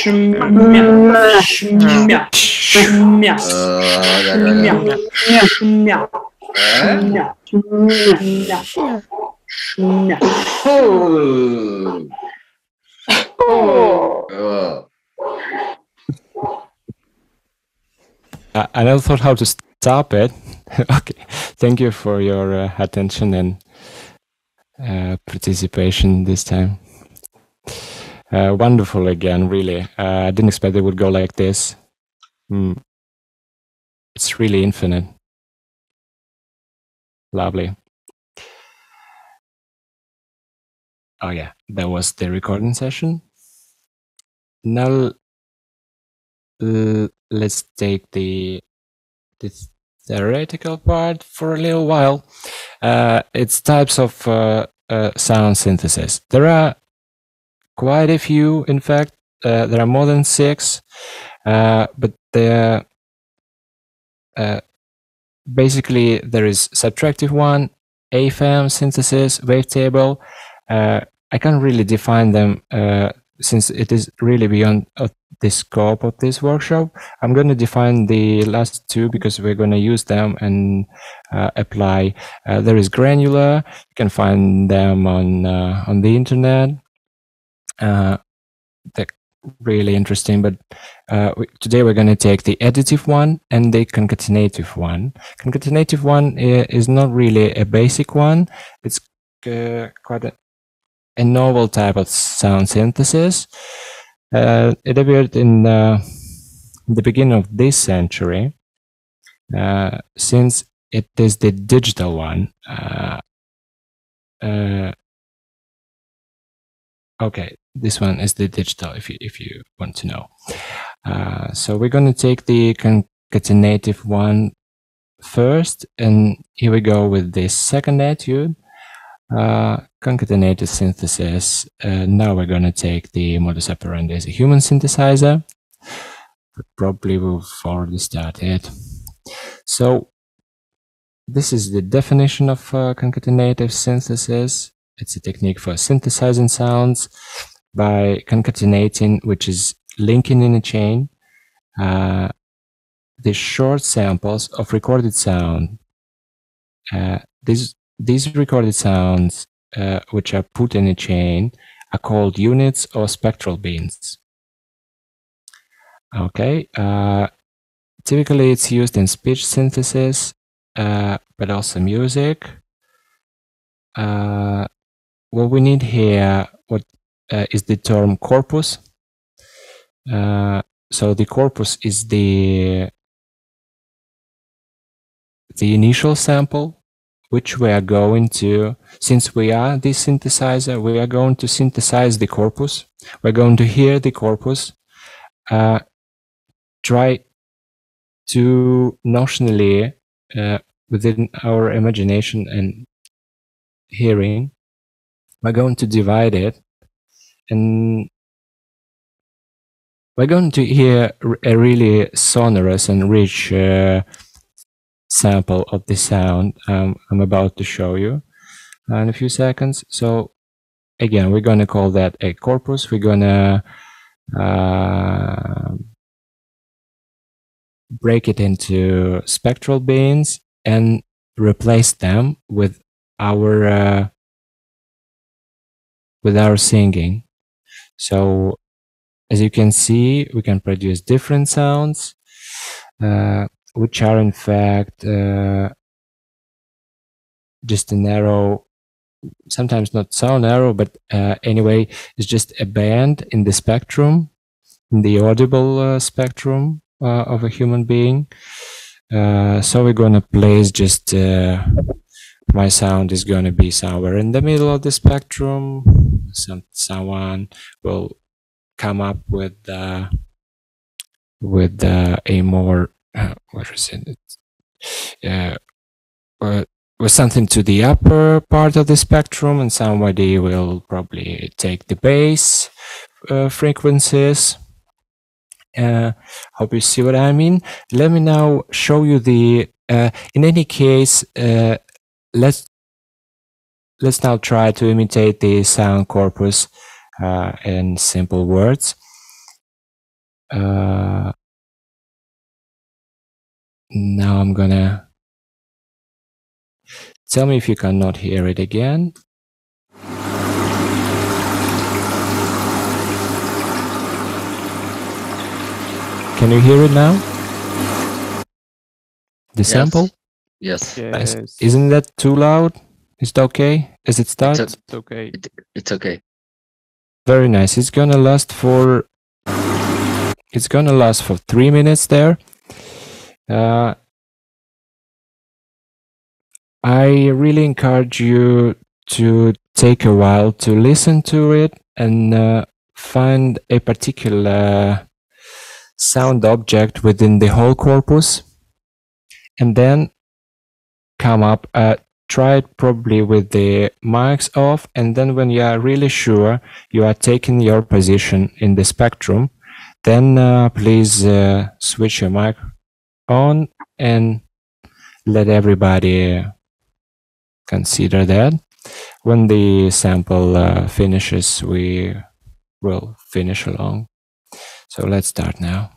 I never thought how to stop it. Okay, thank you for your attention and participation this time. Wonderful again, really. I didn't expect it would go like this. It's really infinite. Lovely. Oh yeah, that was the recording session. Now let's take the theoretical part for a little while. It's types of sound synthesis. There are quite a few, in fact. There are more than 6, but they're basically there is subtractive one, AFM synthesis, wavetable. I can't really define them since it is really beyond the scope of this workshop. I'm going to define the last 2 because we're going to use them and apply. There is granular. You can find them on the internet. They're really interesting, but today we're going to take the additive one and the concatenative one. Concatenative one is not really a basic one. It's quite a novel type of sound synthesis. It appeared in the beginning of this century. Since it is the digital one, okay, this one is the digital if you want to know. So we're going to take the concatenative one first, and here we go with the second etude. Concatenated synthesis. Now we're going to take the modus operandi as a human synthesizer. But probably we've already started. So this is the definition of concatenative synthesis. It's a technique for synthesizing sounds by concatenating, which is linking in a chain, the short samples of recorded sound. These recorded sounds, which are put in a chain, are called units or spectral beans. Okay. Typically, it's used in speech synthesis, but also music. What we need here is the term corpus. So the corpus is the initial sample, which we are going to, since we are the synthesizer, we are going to synthesize the corpus. We're going to hear the corpus, try to notionally, within our imagination and hearing, we're going to divide it, and we're going to hear a really sonorous and rich sample of the sound I'm about to show you in a few seconds. So again, we're going to call that a corpus. We're going to break it into spectral beans and replace them with our singing. So as you can see, we can produce different sounds, which are in fact just a narrow, sometimes not so narrow, but anyway, it's just a band in the spectrum, in the audible spectrum of a human being. So we're going to place just, my sound is going to be somewhere in the middle of the spectrum. Someone will come up with a more what is it? With something to the upper part of the spectrum, and somebody will probably take the bass frequencies. Hope you see what I mean. Let me now show you the. In any case, let's now try to imitate the sound corpus in simple words. Now I'm gonna tell me if you cannot hear it again. Can you hear it now? The sample? Yes. Nice. Isn't that too loud? Is it okay? As it starts? It's okay. It's okay. Very nice. It's gonna last for 3 minutes there. I really encourage you to take a while to listen to it and find a particular sound object within the whole corpus, and then come up, try it probably with the mics off, and then when you are really sure you are taking your position in the spectrum, then please switch your mic on and let everybody consider that. When the sample finishes, we will finish along. So let's start now.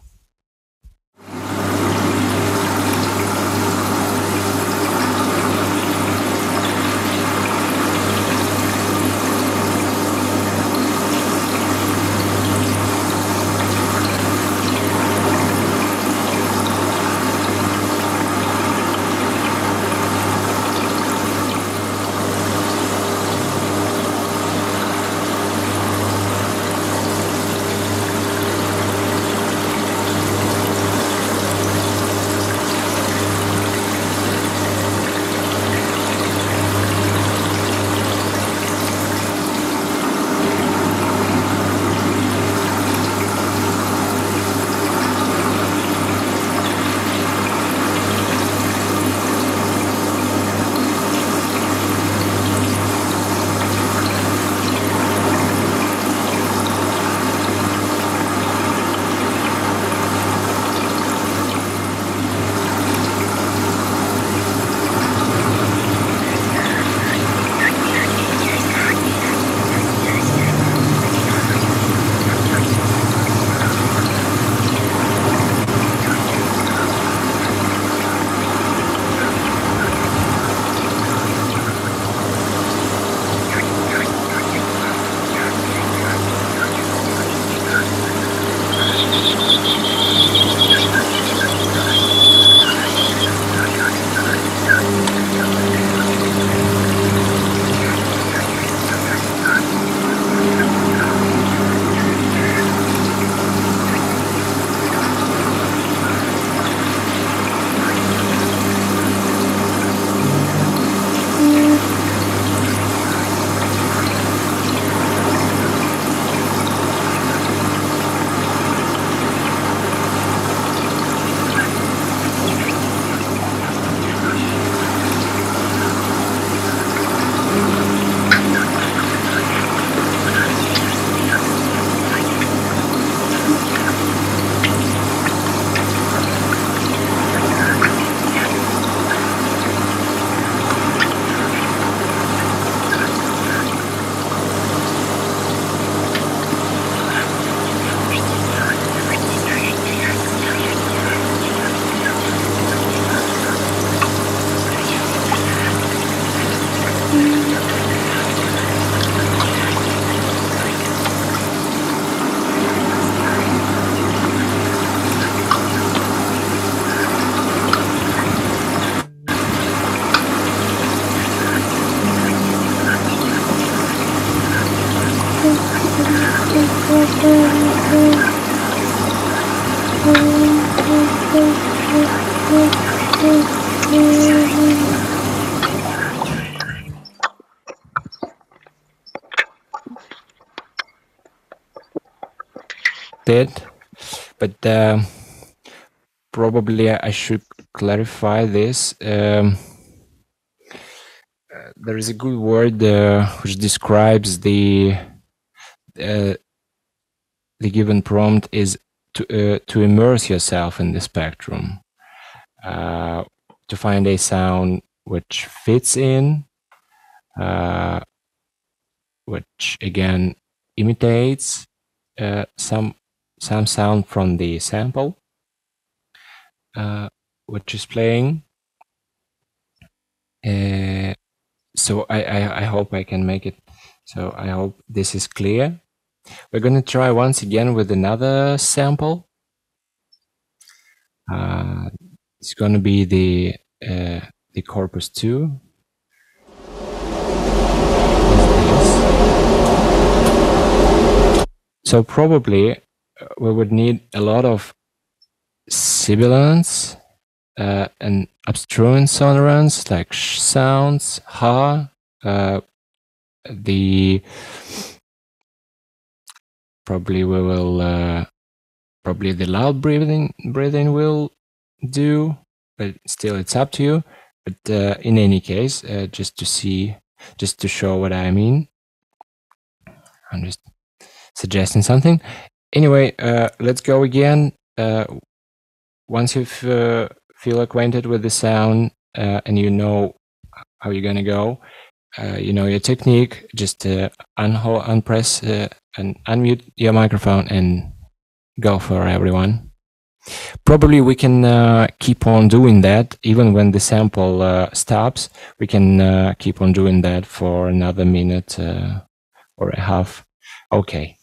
Did, but probably I should clarify this. There is a good word which describes the given prompt is to immerse yourself in the spectrum, to find a sound which fits in, which again imitates some some sound from the sample, which is playing. So I hope I can make it. So I hope this is clear. We're going to try once again with another sample. It's going to be the corpus 2. So probably we would need a lot of sibilants and obstruent sonorants like sh sounds, ha. Probably we will probably the loud breathing will do, but still it's up to you. But in any case, just to show what I mean, I'm just suggesting something. Anyway, let's go again. Once you feel acquainted with the sound and you know how you're gonna go, you know your technique, just unpress and unmute your microphone and go for everyone. Probably we can keep on doing that even when the sample stops. We can keep on doing that for another minute or a half. Okay.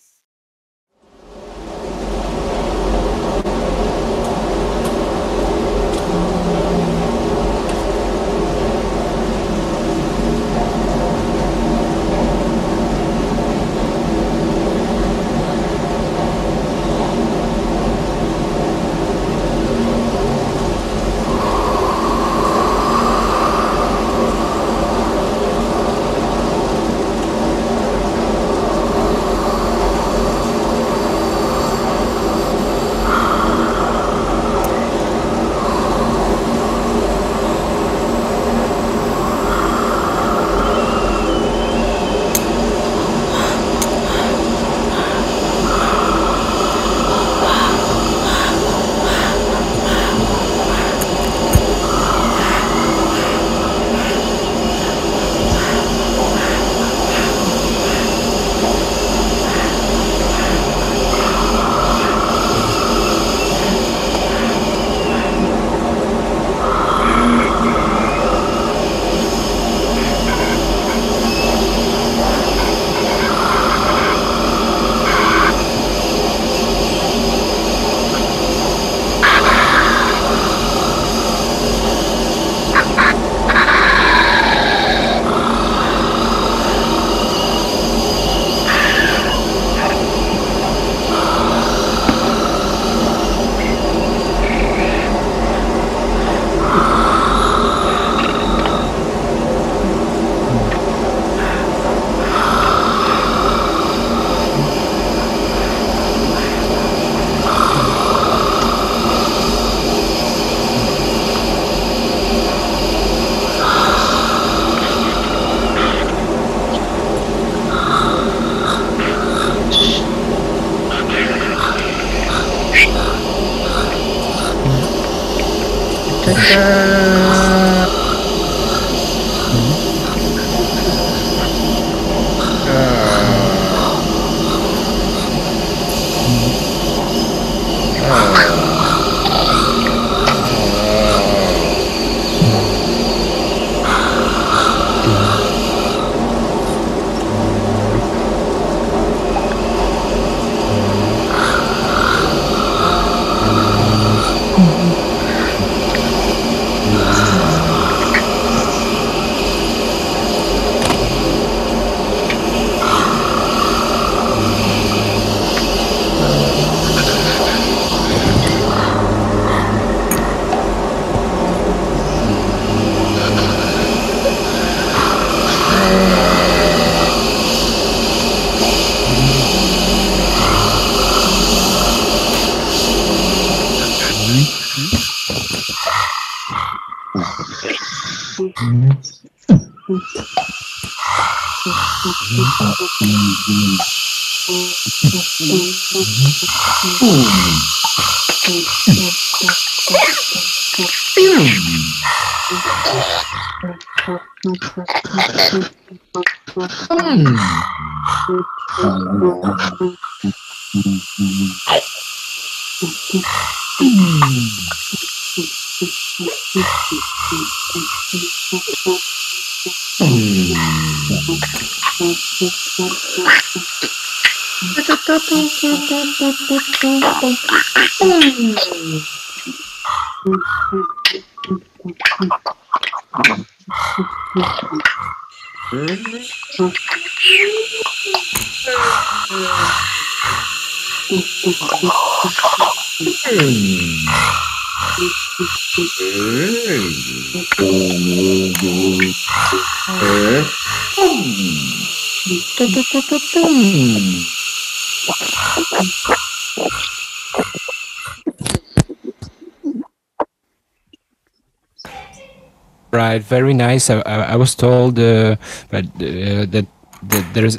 Right, very nice. I was told that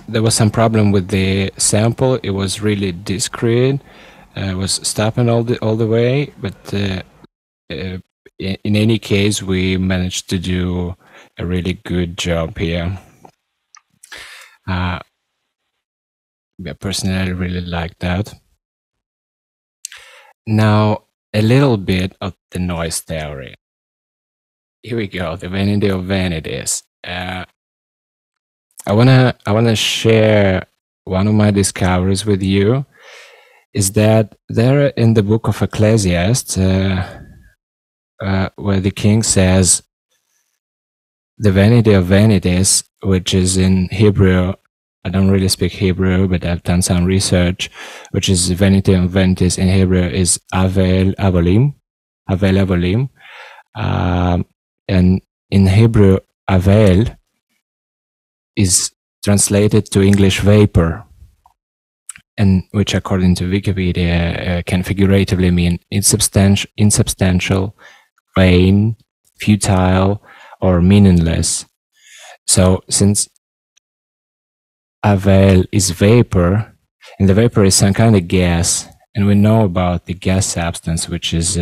there was some problem with the sample. It was really discrete. It was stopping all the way, but in any case, we managed to do a really good job here. I personally really like that. Now, a little bit of the noise theory. Here we go, the vanity of vanities. I wanna share one of my discoveries with you. Is that there in the book of Ecclesiastes, where the king says, the vanity of vanities, which is in Hebrew. I don't really speak Hebrew, but I've done some research, which is vanity of vanities in Hebrew is avel avolim. And in Hebrew, avel is translated to English vapor, and which according to Wikipedia can figuratively mean insubstantial, vain, futile, or meaningless. So since avel is vapor, and the vapor is some kind of gas, and we know about the gas substance, which is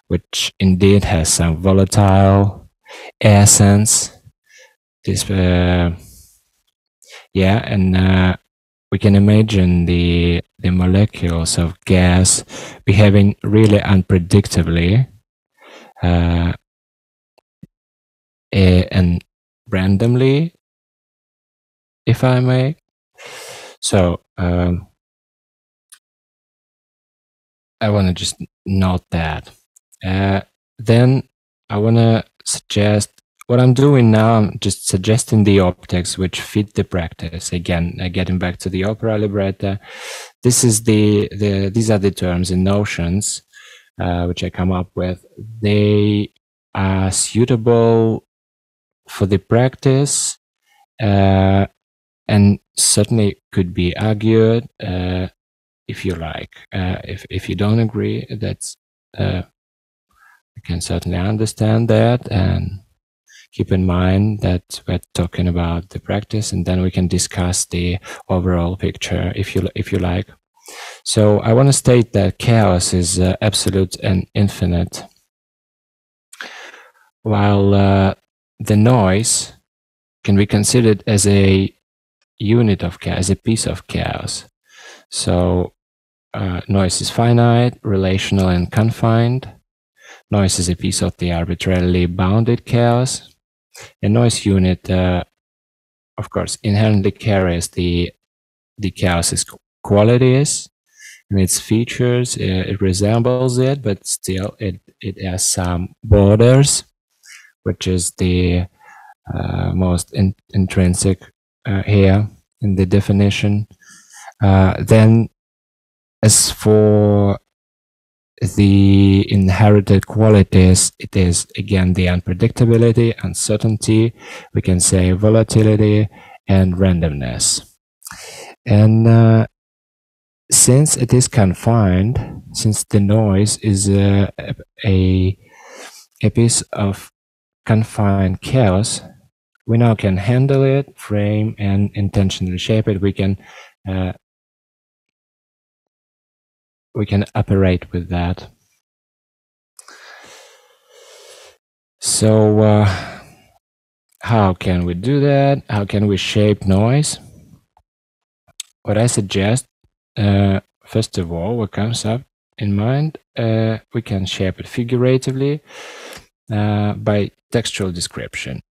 which indeed has some volatile essence. This, yeah, and we can imagine the molecules of gas behaving really unpredictably and randomly, if I may. So I want to just note that. Then I want to suggest what I'm doing now. I'm just suggesting the objects which fit the practice. Again, getting back to the opera libretto. This is these are the terms and notions which I come up with. They are suitable for the practice, and certainly could be argued if you like. If you don't agree, that's I can certainly understand that, and keep in mind that we're talking about the practice, and then we can discuss the overall picture if you like. So I want to state that chaos is absolute and infinite, while the noise can be considered as a unit of chaos, as a piece of chaos. So noise is finite, relational, and confined. Noise is a piece of the arbitrarily bounded chaos. A noise unit, of course, inherently carries the chaos's qualities and its features. It resembles it, but still it has some borders, which is the most intrinsic here in the definition. Then, as for the inherited qualities, it is again the unpredictability, uncertainty, we can say volatility, and randomness. And since it is confined, since the noise is a piece of confined chaos, we now can handle it, frame, and intentionally shape it. We can operate with that. So how can we do that? How can we shape noise? What I suggest, first of all, what comes up in mind, we can shape it figuratively by textual description.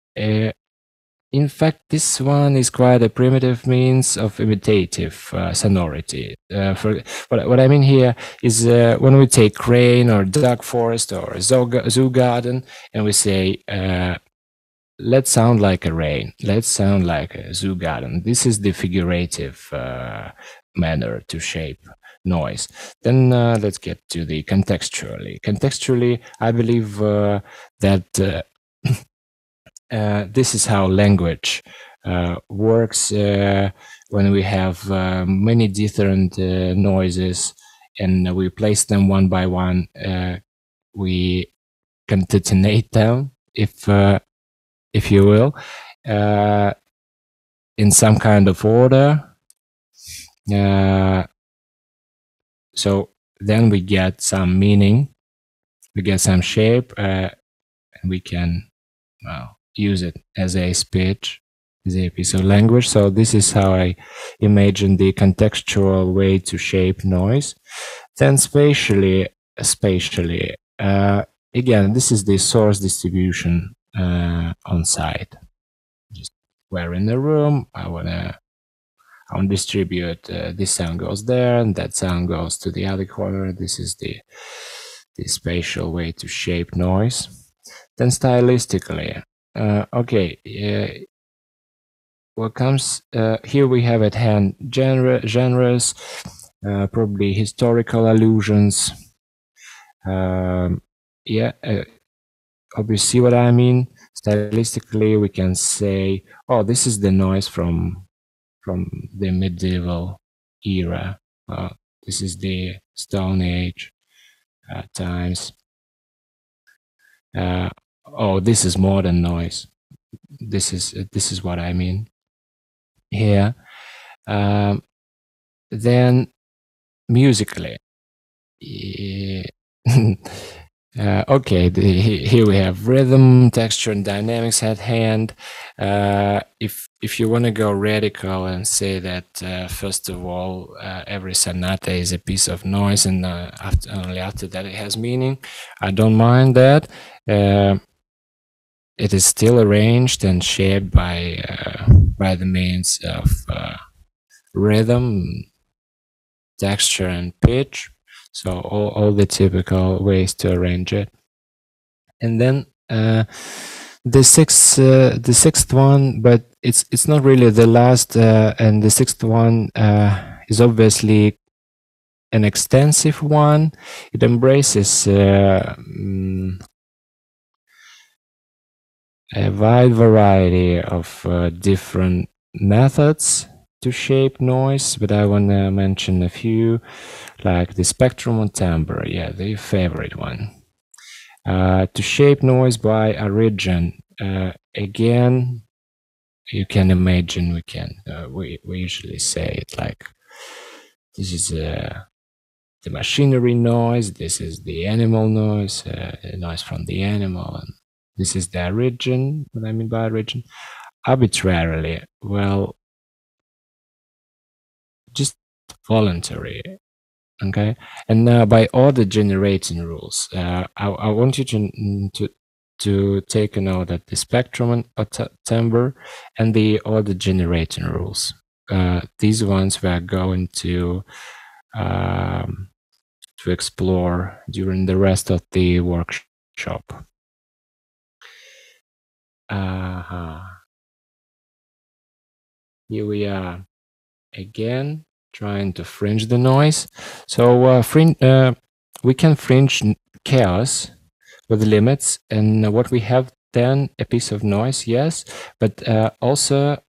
In fact, this one is quite a primitive means of imitative sonority. For what I mean here is when we take rain or dark forest or a zoo garden and we say, let's sound like a rain, let's sound like a zoo garden. This is the figurative manner to shape noise. Then let's get to the contextually. Contextually, I believe that this is how language works when we have many different noises and we place them one by one. We concatenate them, if you will, in some kind of order. So then we get some meaning, we get some shape, and we can, well, use it as a speech, as a piece of language. So this is how I imagine the contextual way to shape noise. Then spatially, again, this is the source distribution on site. Just we're in the room, I want to distribute, this sound goes there and that sound goes to the other corner. This is the spatial way to shape noise. Then stylistically, what comes here, we have at hand genres, probably historical allusions. Hope you see what I mean. Stylistically, we can say, oh, this is the noise from the medieval era. This is the Stone Age times. Oh, this is modern noise. This is what I mean here. Then musically, here we have rhythm, texture, and dynamics at hand. If you want to go radical and say that first of all, every sonata is a piece of noise, and only after that it has meaning, I don't mind that. It is still arranged and shaped by the means of rhythm, texture, and pitch. So all the typical ways to arrange it. And then the sixth one, but it's not really the last. And the sixth one is obviously an extensive one. It embraces a wide variety of different methods to shape noise, but I want to mention a few, like the spectrum and timbre, the favorite one. To shape noise by origin, again, you can imagine we usually say it like, this is the machinery noise, this is the animal noise, noise from the animal, and this is the origin. What I mean by origin, arbitrarily, well, just voluntary, okay? And by order generating rules, I want you to take a note that the spectrum and timbre and the order generating rules, these ones we are going to explore during the rest of the workshop. Here we are again, trying to fringe the noise. So we can fringe chaos with limits, and what we have then, a piece of noise, yes, but also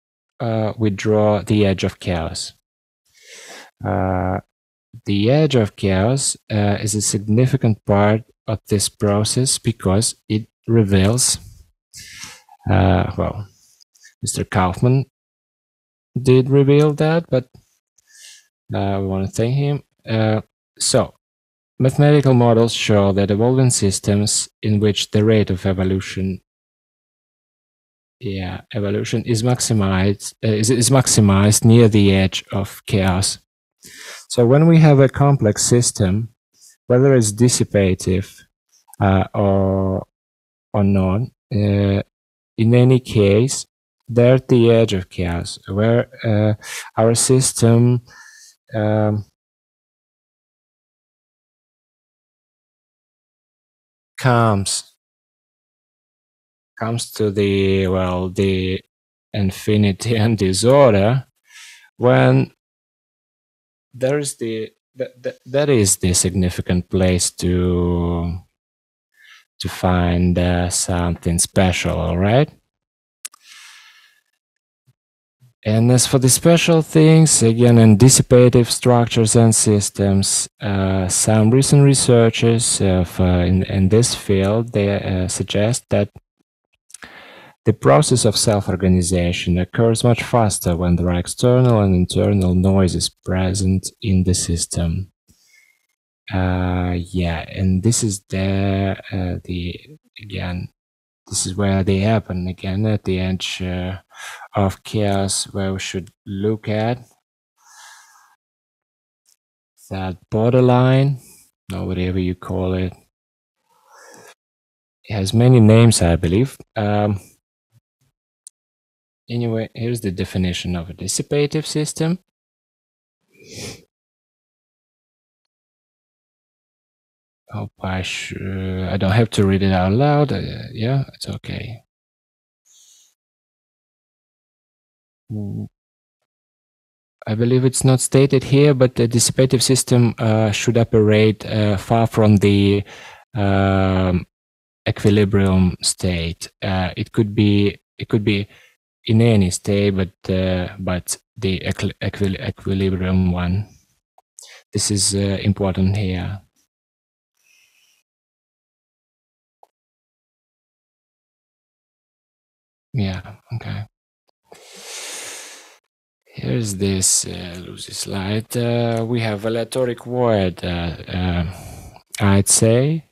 we draw the edge of chaos. The edge of chaos is a significant part of this process because it reveals, well, Mr. Kaufman did reveal that, but we want to thank him. So, mathematical models show that evolving systems in which the rate of evolution is maximized near the edge of chaos. So when we have a complex system, whether it's dissipative or not, in any case, they're at the edge of chaos, where our system comes to the infinity and disorder when there is that is the significant place to find something special, all right? And as for the special things, again, in dissipative structures and systems, some recent researchers in this field, they suggest that the process of self-organization occurs much faster when there are external and internal noises present in the system. Yeah, and this is this is where they happen again at the edge of chaos, where we should look at that borderline, or whatever you call it. It has many names, I believe. Anyway, here's the definition of a dissipative system. Hope I don't have to read it out loud. Yeah, it's okay. I believe it's not stated here, but the dissipative system should operate far from the equilibrium state. It could be in any state, but the equilibrium one. This is important here. Yeah. Okay. Here's this Lucy slide. We have a rhetoric word, I'd say.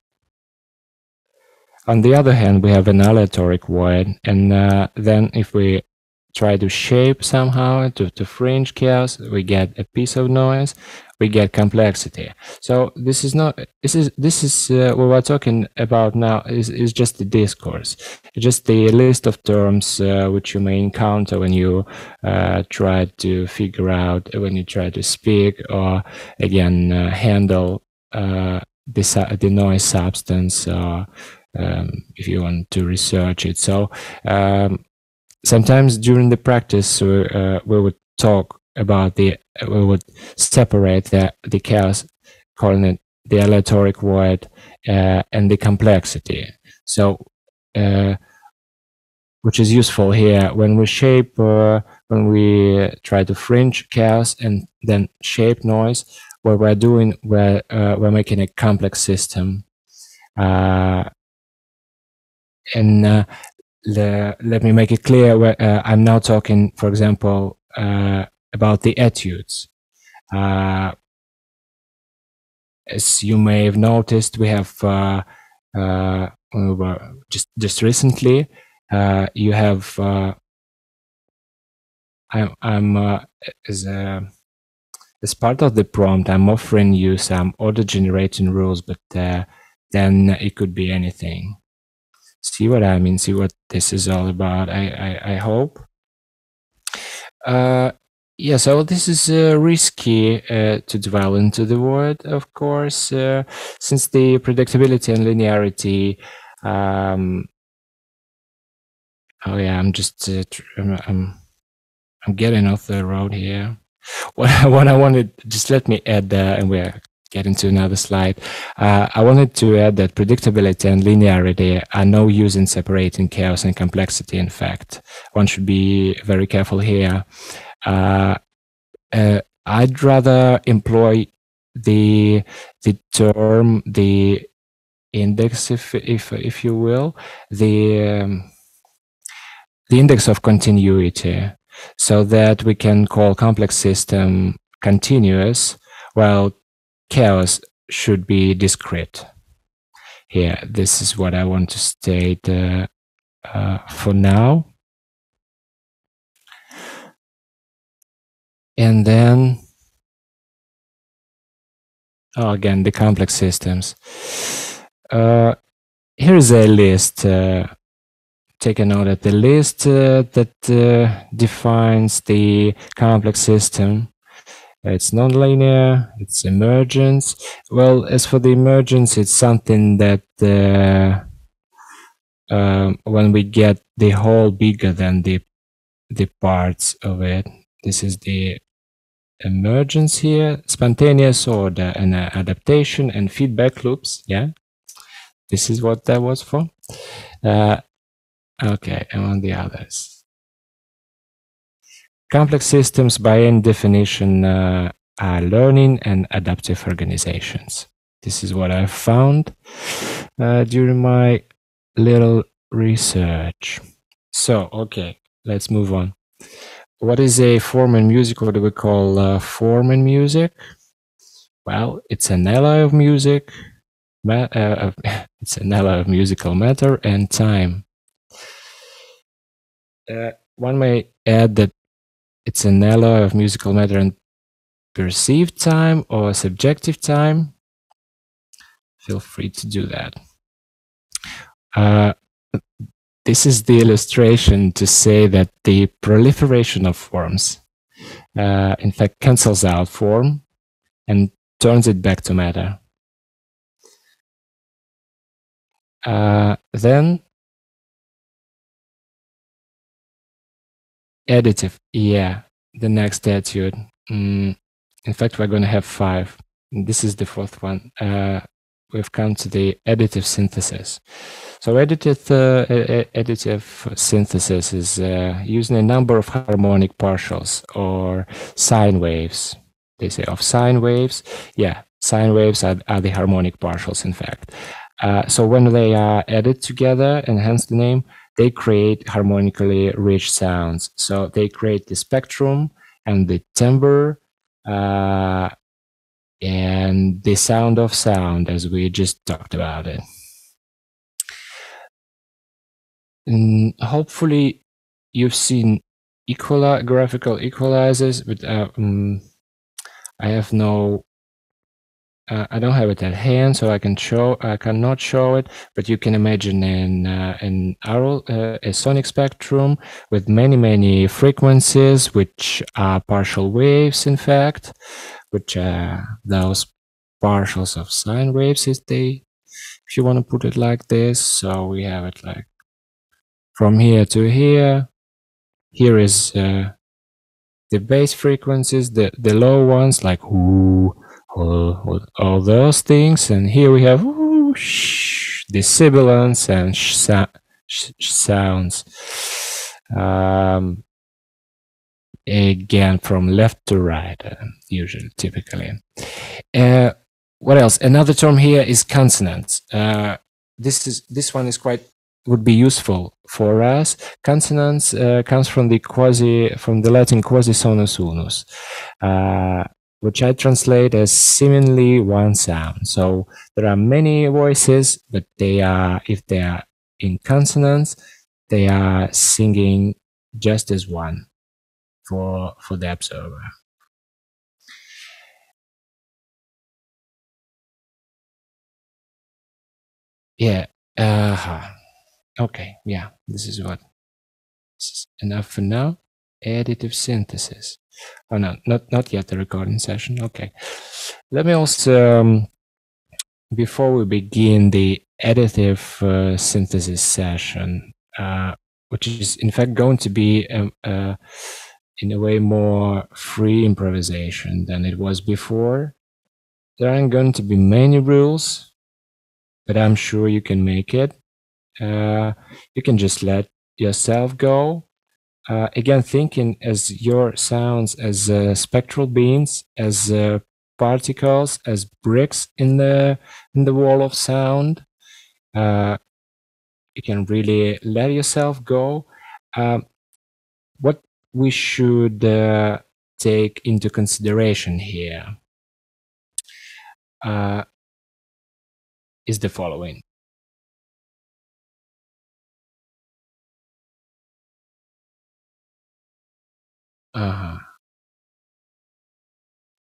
On the other hand, we have an aleatoric word, and then if we try to shape somehow to fringe chaos, we get a piece of noise, we get complexity. So this is not what we're talking about now is just the discourse, just the list of terms which you may encounter when you try to figure out, when you try to speak or again handle the noise substance, or if you want to research it. So sometimes during the practice, we would talk about we would separate the chaos, calling it the aleatoric word, and the complexity. So, which is useful here when we shape, when we try to fringe chaos and then shape noise. What we're doing, we're making a complex system, and let me make it clear. I'm now talking, for example, about the etudes. As you may have noticed, we have just recently. You have as part of the prompt, I'm offering you some order generating rules, but then it could be anything. See what I mean? See what this is all about? I hope. Yeah, so this is risky to dwell into the word, of course, since the predictability and linearity. Oh yeah, I'm just I'm getting off the road here. What I wanted, just let me add, and we're getting to another slide. I wanted to add that predictability and linearity are no use in separating chaos and complexity. In fact, one should be very careful here. I'd rather employ the term, the index, if you will, the index of continuity, so that we can call complex system continuous, while chaos should be discrete. Here, this is what I want to state for now. And then again, the complex systems. Here is a list. Take a note of the list that defines the complex system. It's nonlinear, it's emergence. Well, as for the emergence, it's something that when we get the whole bigger than the parts of it, this is the emergence here, spontaneous order and adaptation and feedback loops. Yeah, this is what that was for. Okay, and on the others. Complex systems, by any definition, are learning and adaptive organizations. This is what I found during my little research. So, okay, let's move on. What is a form in music? What do we call form in music? Well, it's an alloy of music. It's an alloy of musical matter and time. One may add that it's an alloy of musical matter and perceived time or subjective time. Feel free to do that. This is the illustration to say that the proliferation of forms, in fact, cancels out form and turns it back to matter. Then additive, yeah, the next etude. In fact, we're going to have 5. This is the 4th one. We've come to the additive synthesis. So additive synthesis is using a number of harmonic partials or sine waves. They say of sine waves. Yeah, sine waves are the harmonic partials, in fact. So when they are added together, and hence the name, they create harmonically rich sounds. So they create the spectrum and the timbre and the sound of sound, as we just talked about it. And hopefully you've seen graphical equalizers, but I have no I don't have it at hand, so I cannot show it, but you can imagine a sonic spectrum with many frequencies, which are partial waves, in fact, which are those partials of sine waves, if you want to put it like this. So we have it like from here to here. Here is the bass frequencies, the low ones, like ooh, all those things, and here we have the sibilants and sounds. Again, from left to right, usually, typically. What else? Another term here is consonants. This one is would be useful for us. Consonants comes from the Latin quasi sonus unus, which I translate as seemingly one sound. So there are many voices, but if they are in consonants, they are singing just as one for the observer. Yeah. Okay. Yeah. This is enough for now. Additive synthesis. Oh no, not yet the recording session. Okay. Let me also, before we begin the additive synthesis session, which is in fact going to be in a way more free improvisation than it was before. There aren't going to be many rules, but I'm sure you can make it. You can just let yourself go. Again, thinking as your sounds as spectral beings, as particles, as bricks in the wall of sound. You can really let yourself go. What we should take into consideration here is the following.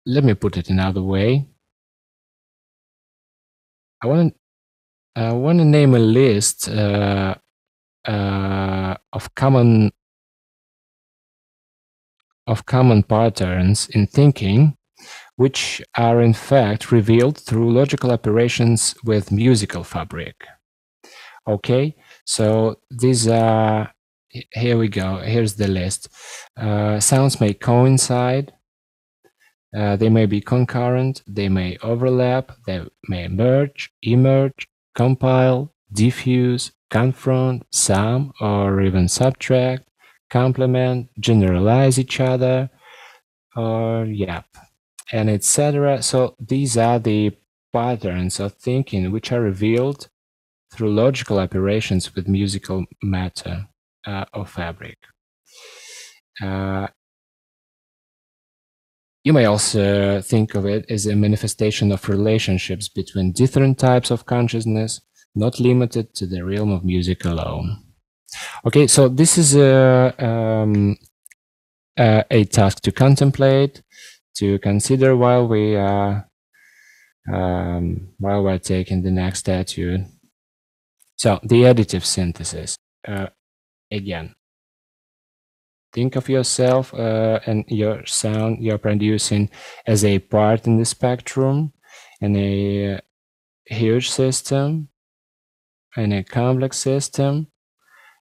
Let me put it another way. I want to name a list of common patterns in thinking, which are in fact revealed through logical operations with musical fabric. Okay, so these are, here we go, here's the list. Sounds may coincide, they may be concurrent, they may overlap, they may merge, emerge, compile, diffuse, confront, sum, or even subtract, complement, generalize each other, or and etc. So these are the patterns of thinking which are revealed through logical operations with musical matter or fabric. You may also think of it as a manifestation of relationships between different types of consciousness, not limited to the realm of music alone. Okay, so this is a task to contemplate, to consider while we're taking the next etude. So the additive synthesis, again, think of yourself and your sound you're producing as a part in the spectrum, in a huge system, in a complex system.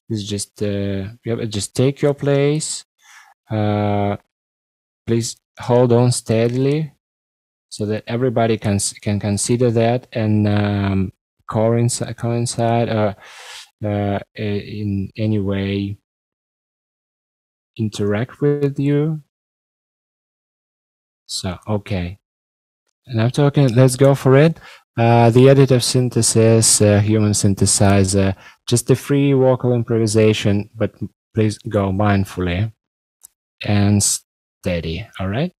It's just just take your place. Please hold on steadily, so that everybody can consider that and coincide in any way interact with you. So okay, and I'm talking, let's go for it. The additive synthesis, human synthesizer, just a free vocal improvisation, but please go mindfully and steady. All right,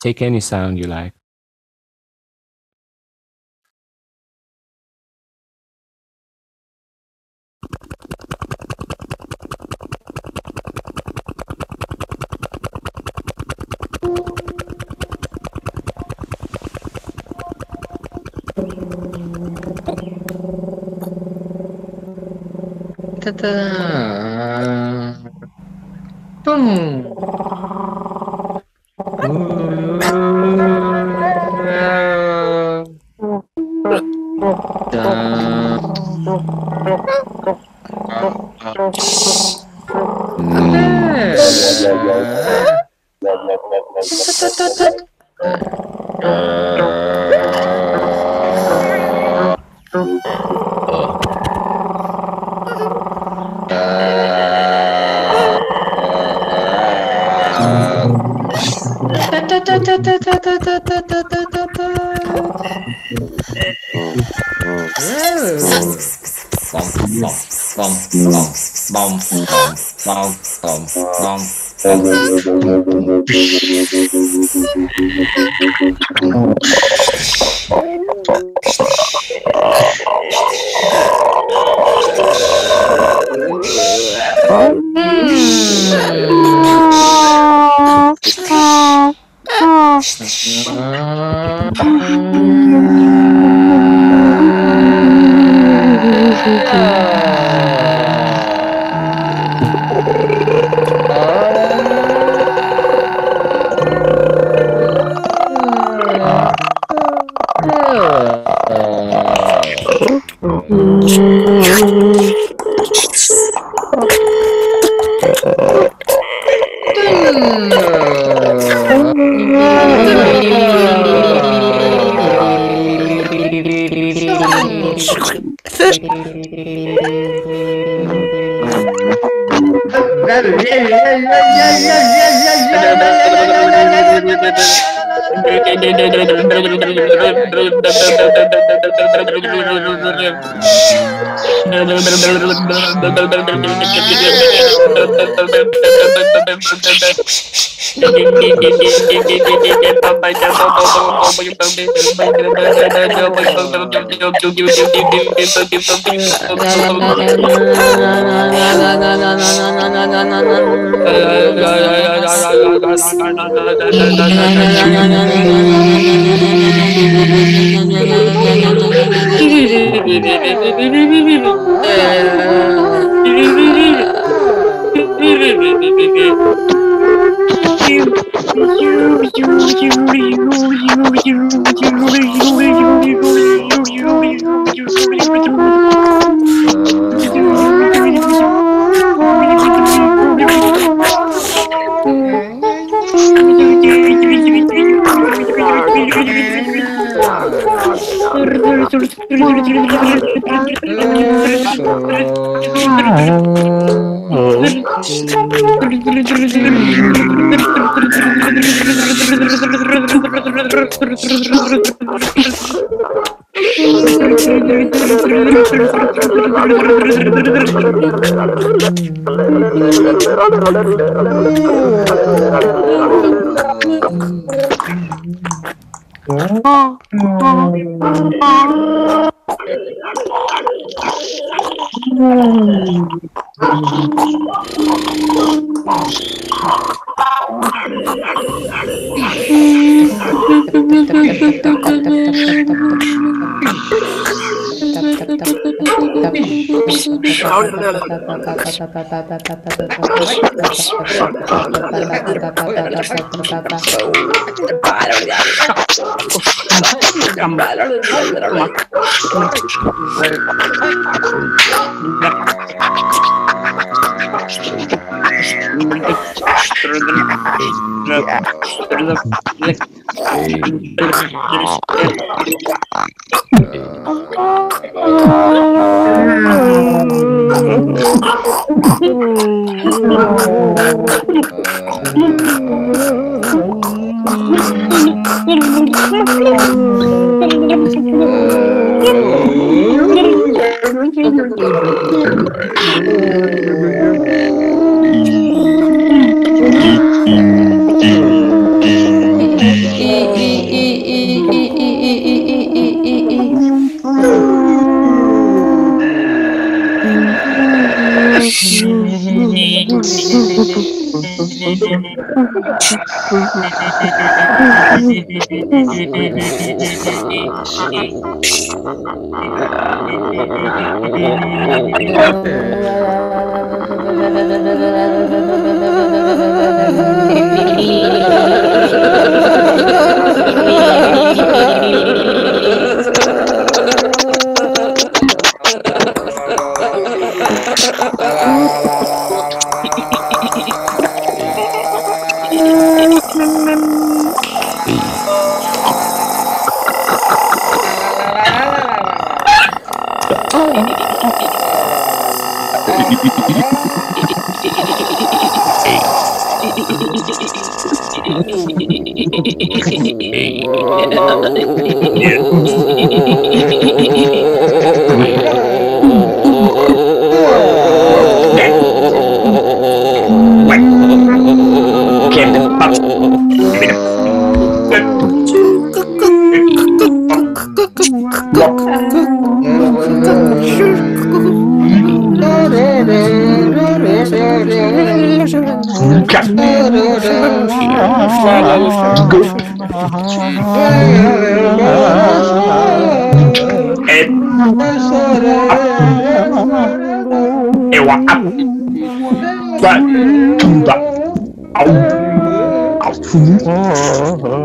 take any sound you like. Ta-da! Boom!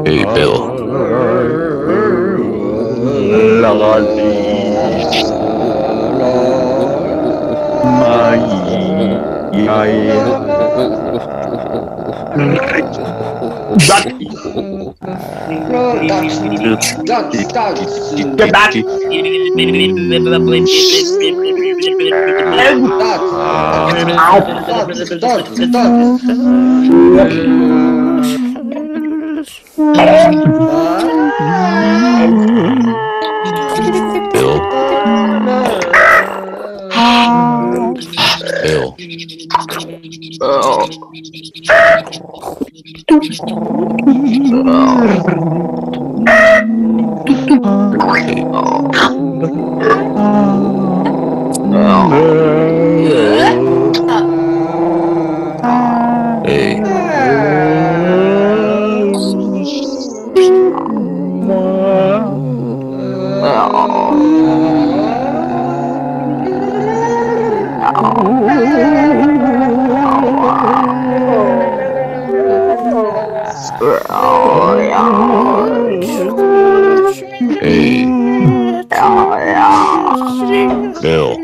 Hey, Bill. Bill.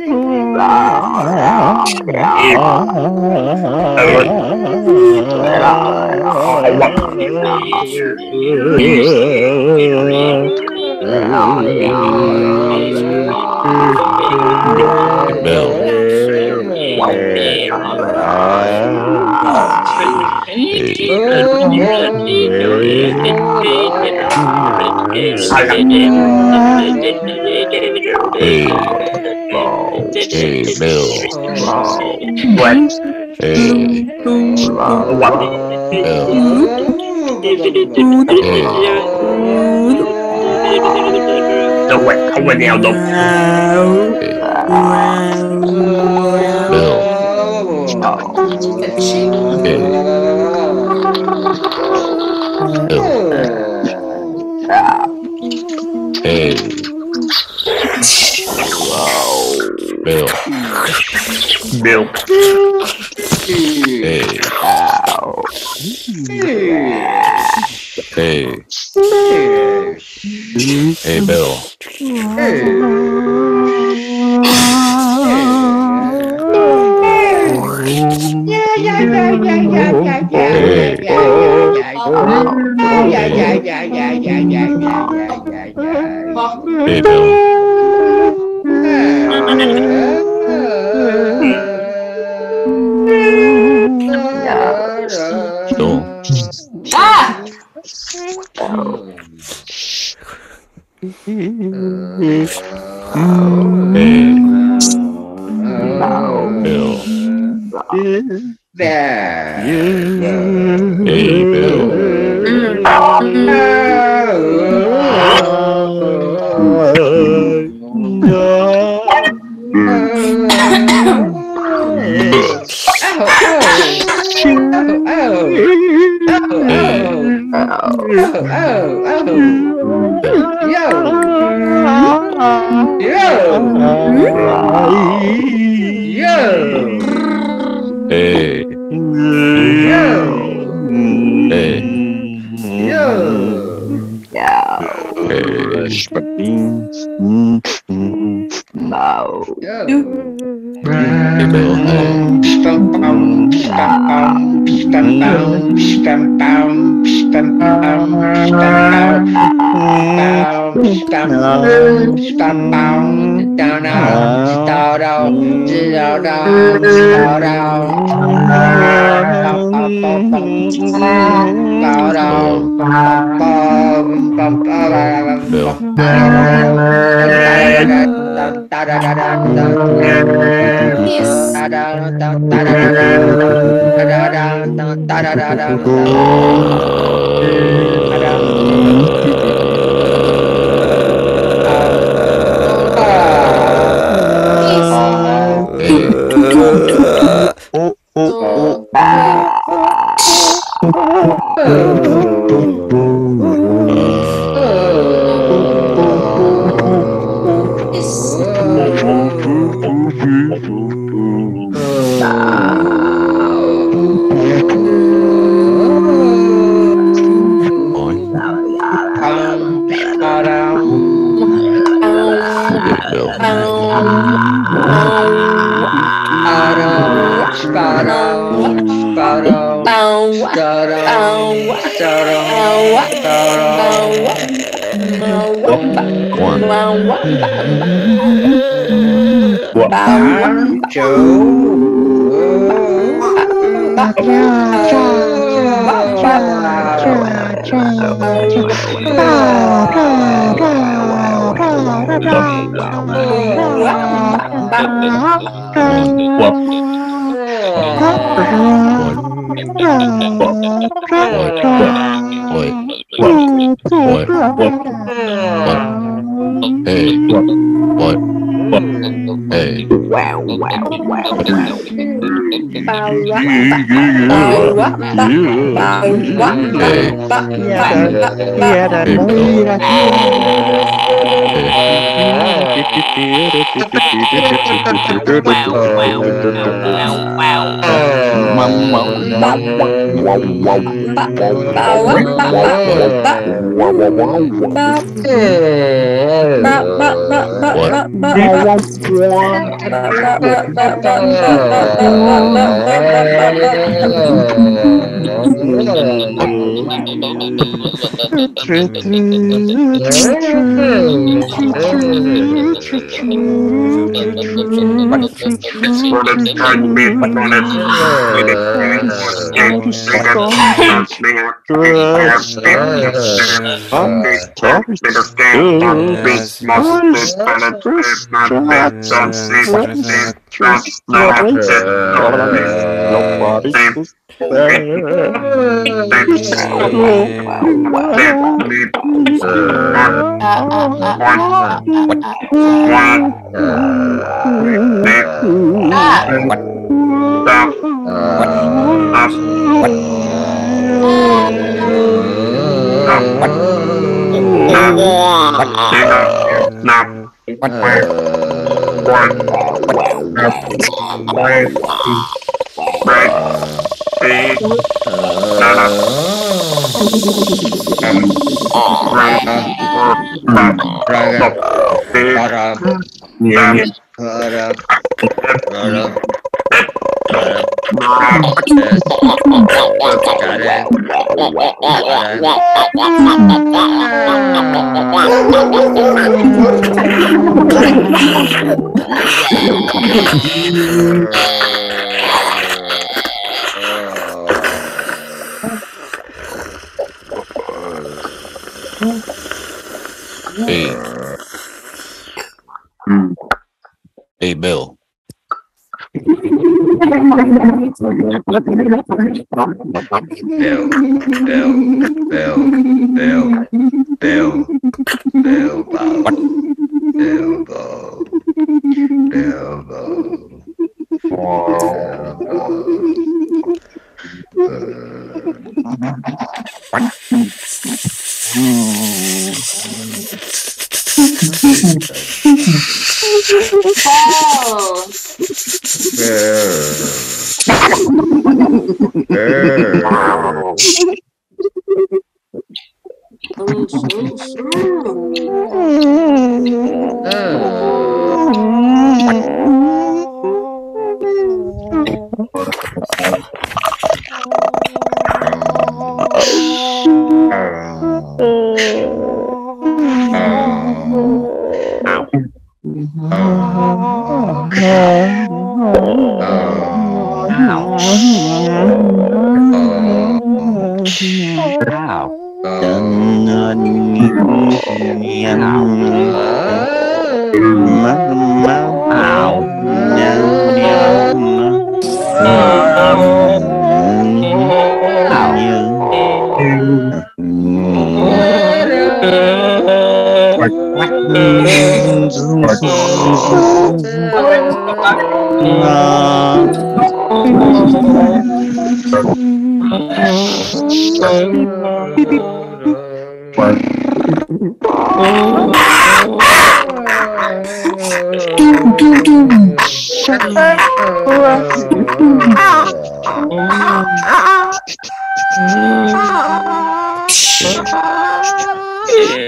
Hey, Bill.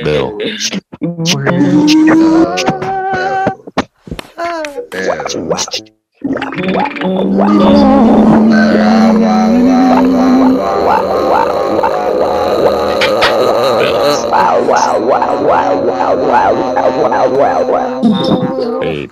Bill. Hey,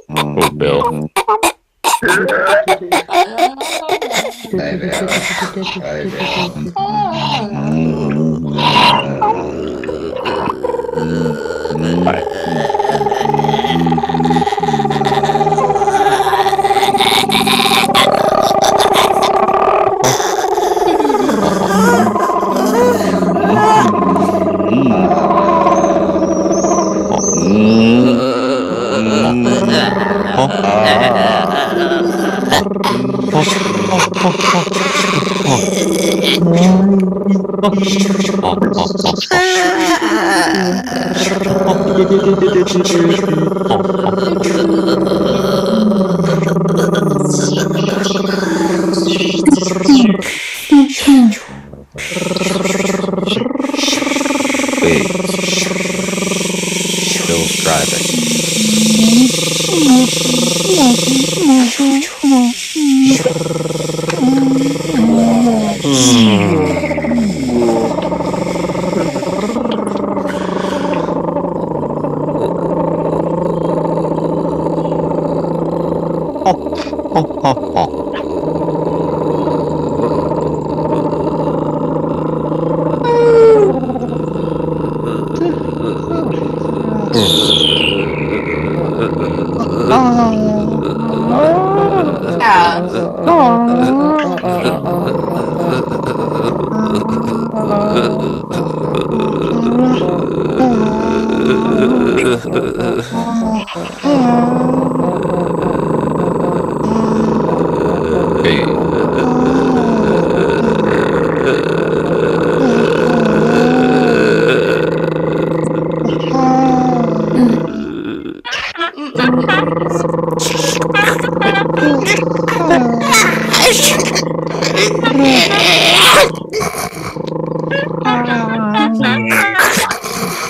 Oh, Bill. Bill's driving.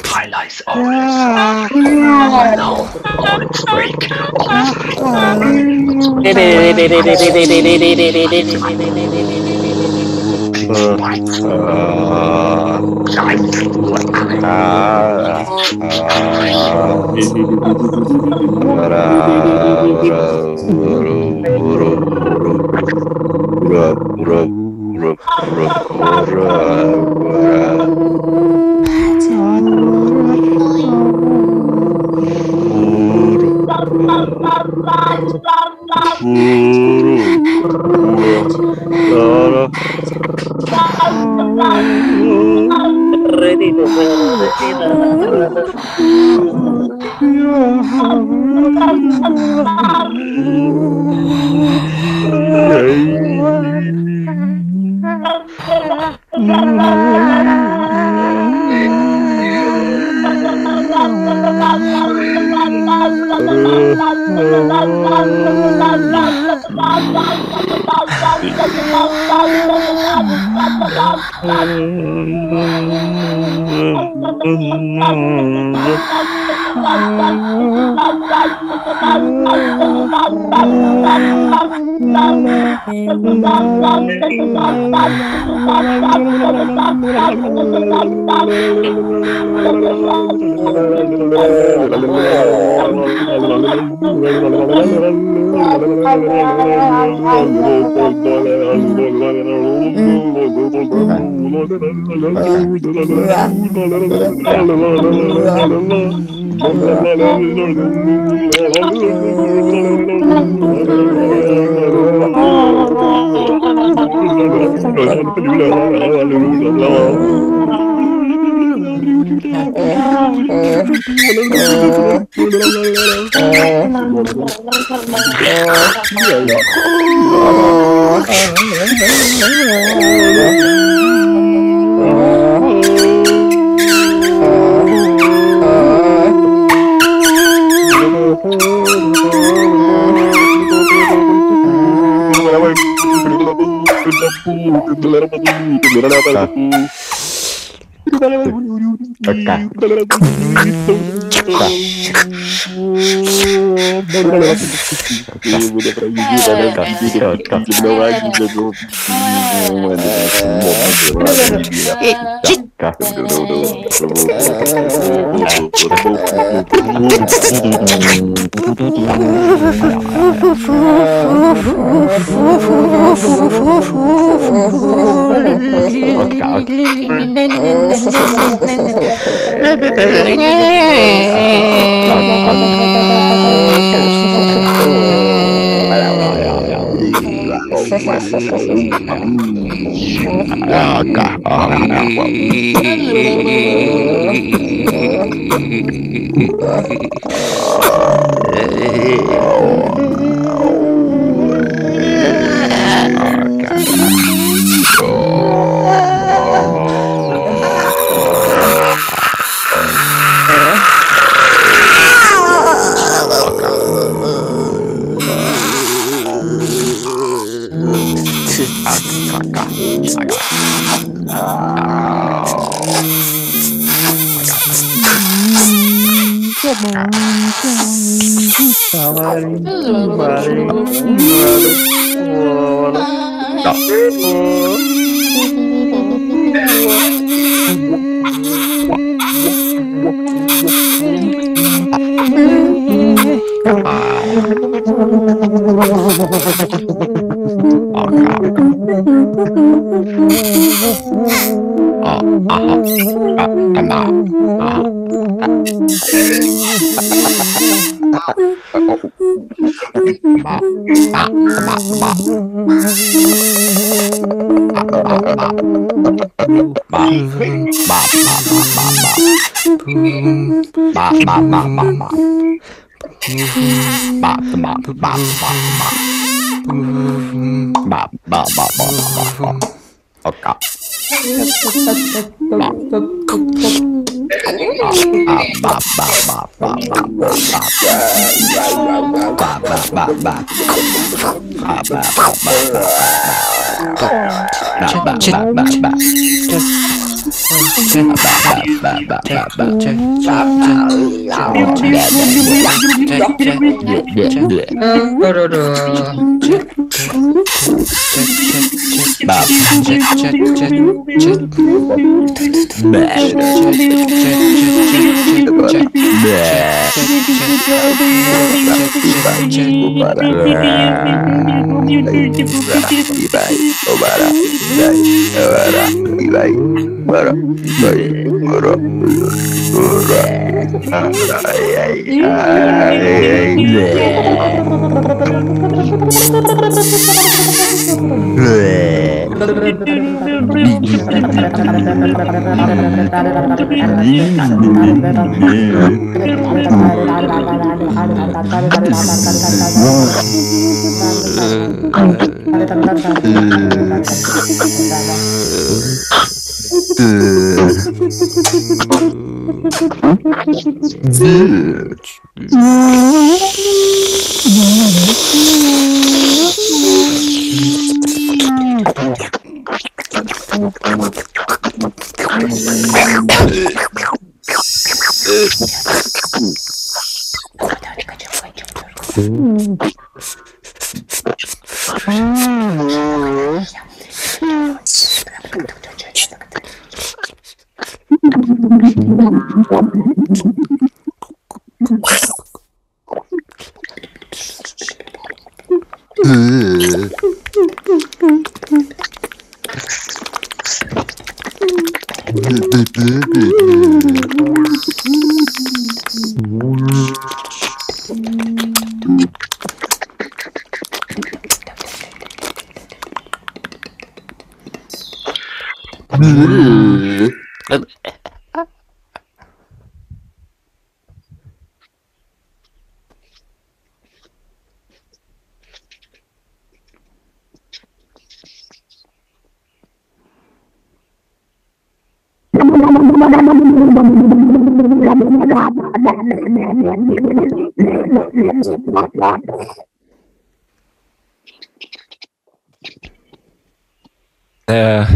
Highlights are now on its break.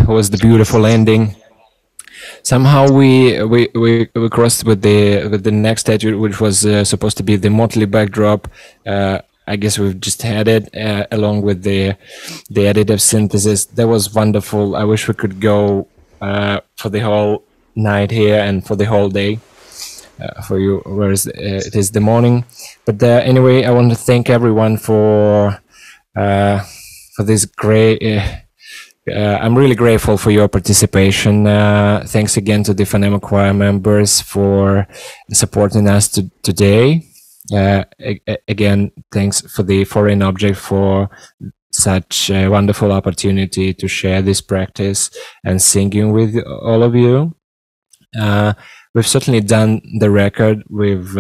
Was the beautiful ending. Somehow we crossed with the next etude, which was supposed to be the motley backdrop. I guess we've just had it along with the additive synthesis. That was wonderful. I wish we could go for the whole night here and for the whole day. For you, whereas it is the morning. But anyway, I want to thank everyone for this great. I'm really grateful for your participation. Thanks again to the Phonema Choir members for supporting us today. Again, thanks for the Foreign Object for such a wonderful opportunity to share this practice and singing with all of you. We've certainly done the record. We've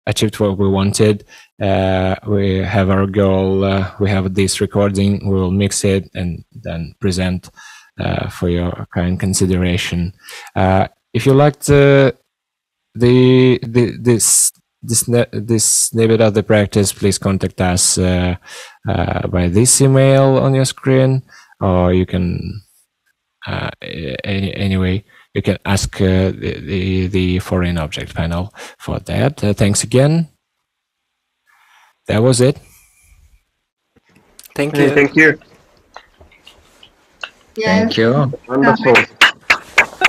achieved what we wanted. We have our goal. We have this recording. We will mix it and then present for your kind consideration. If you liked this snippet of the practice, please contact us by this email on your screen, or you can anyway. You can ask the Foreign Object panel for that. Thanks again. That was it. Thank you. Thank you. Yes. Thank you. Wonderful.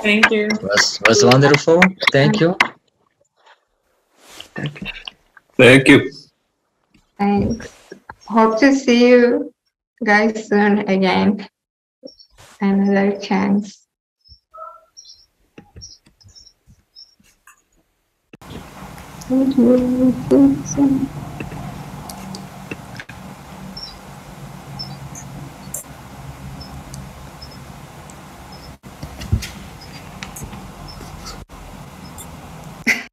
Thank you. Was wonderful. Thank you. Thank you. Thanks. Hope to see you guys soon again. Another chance. Thank you.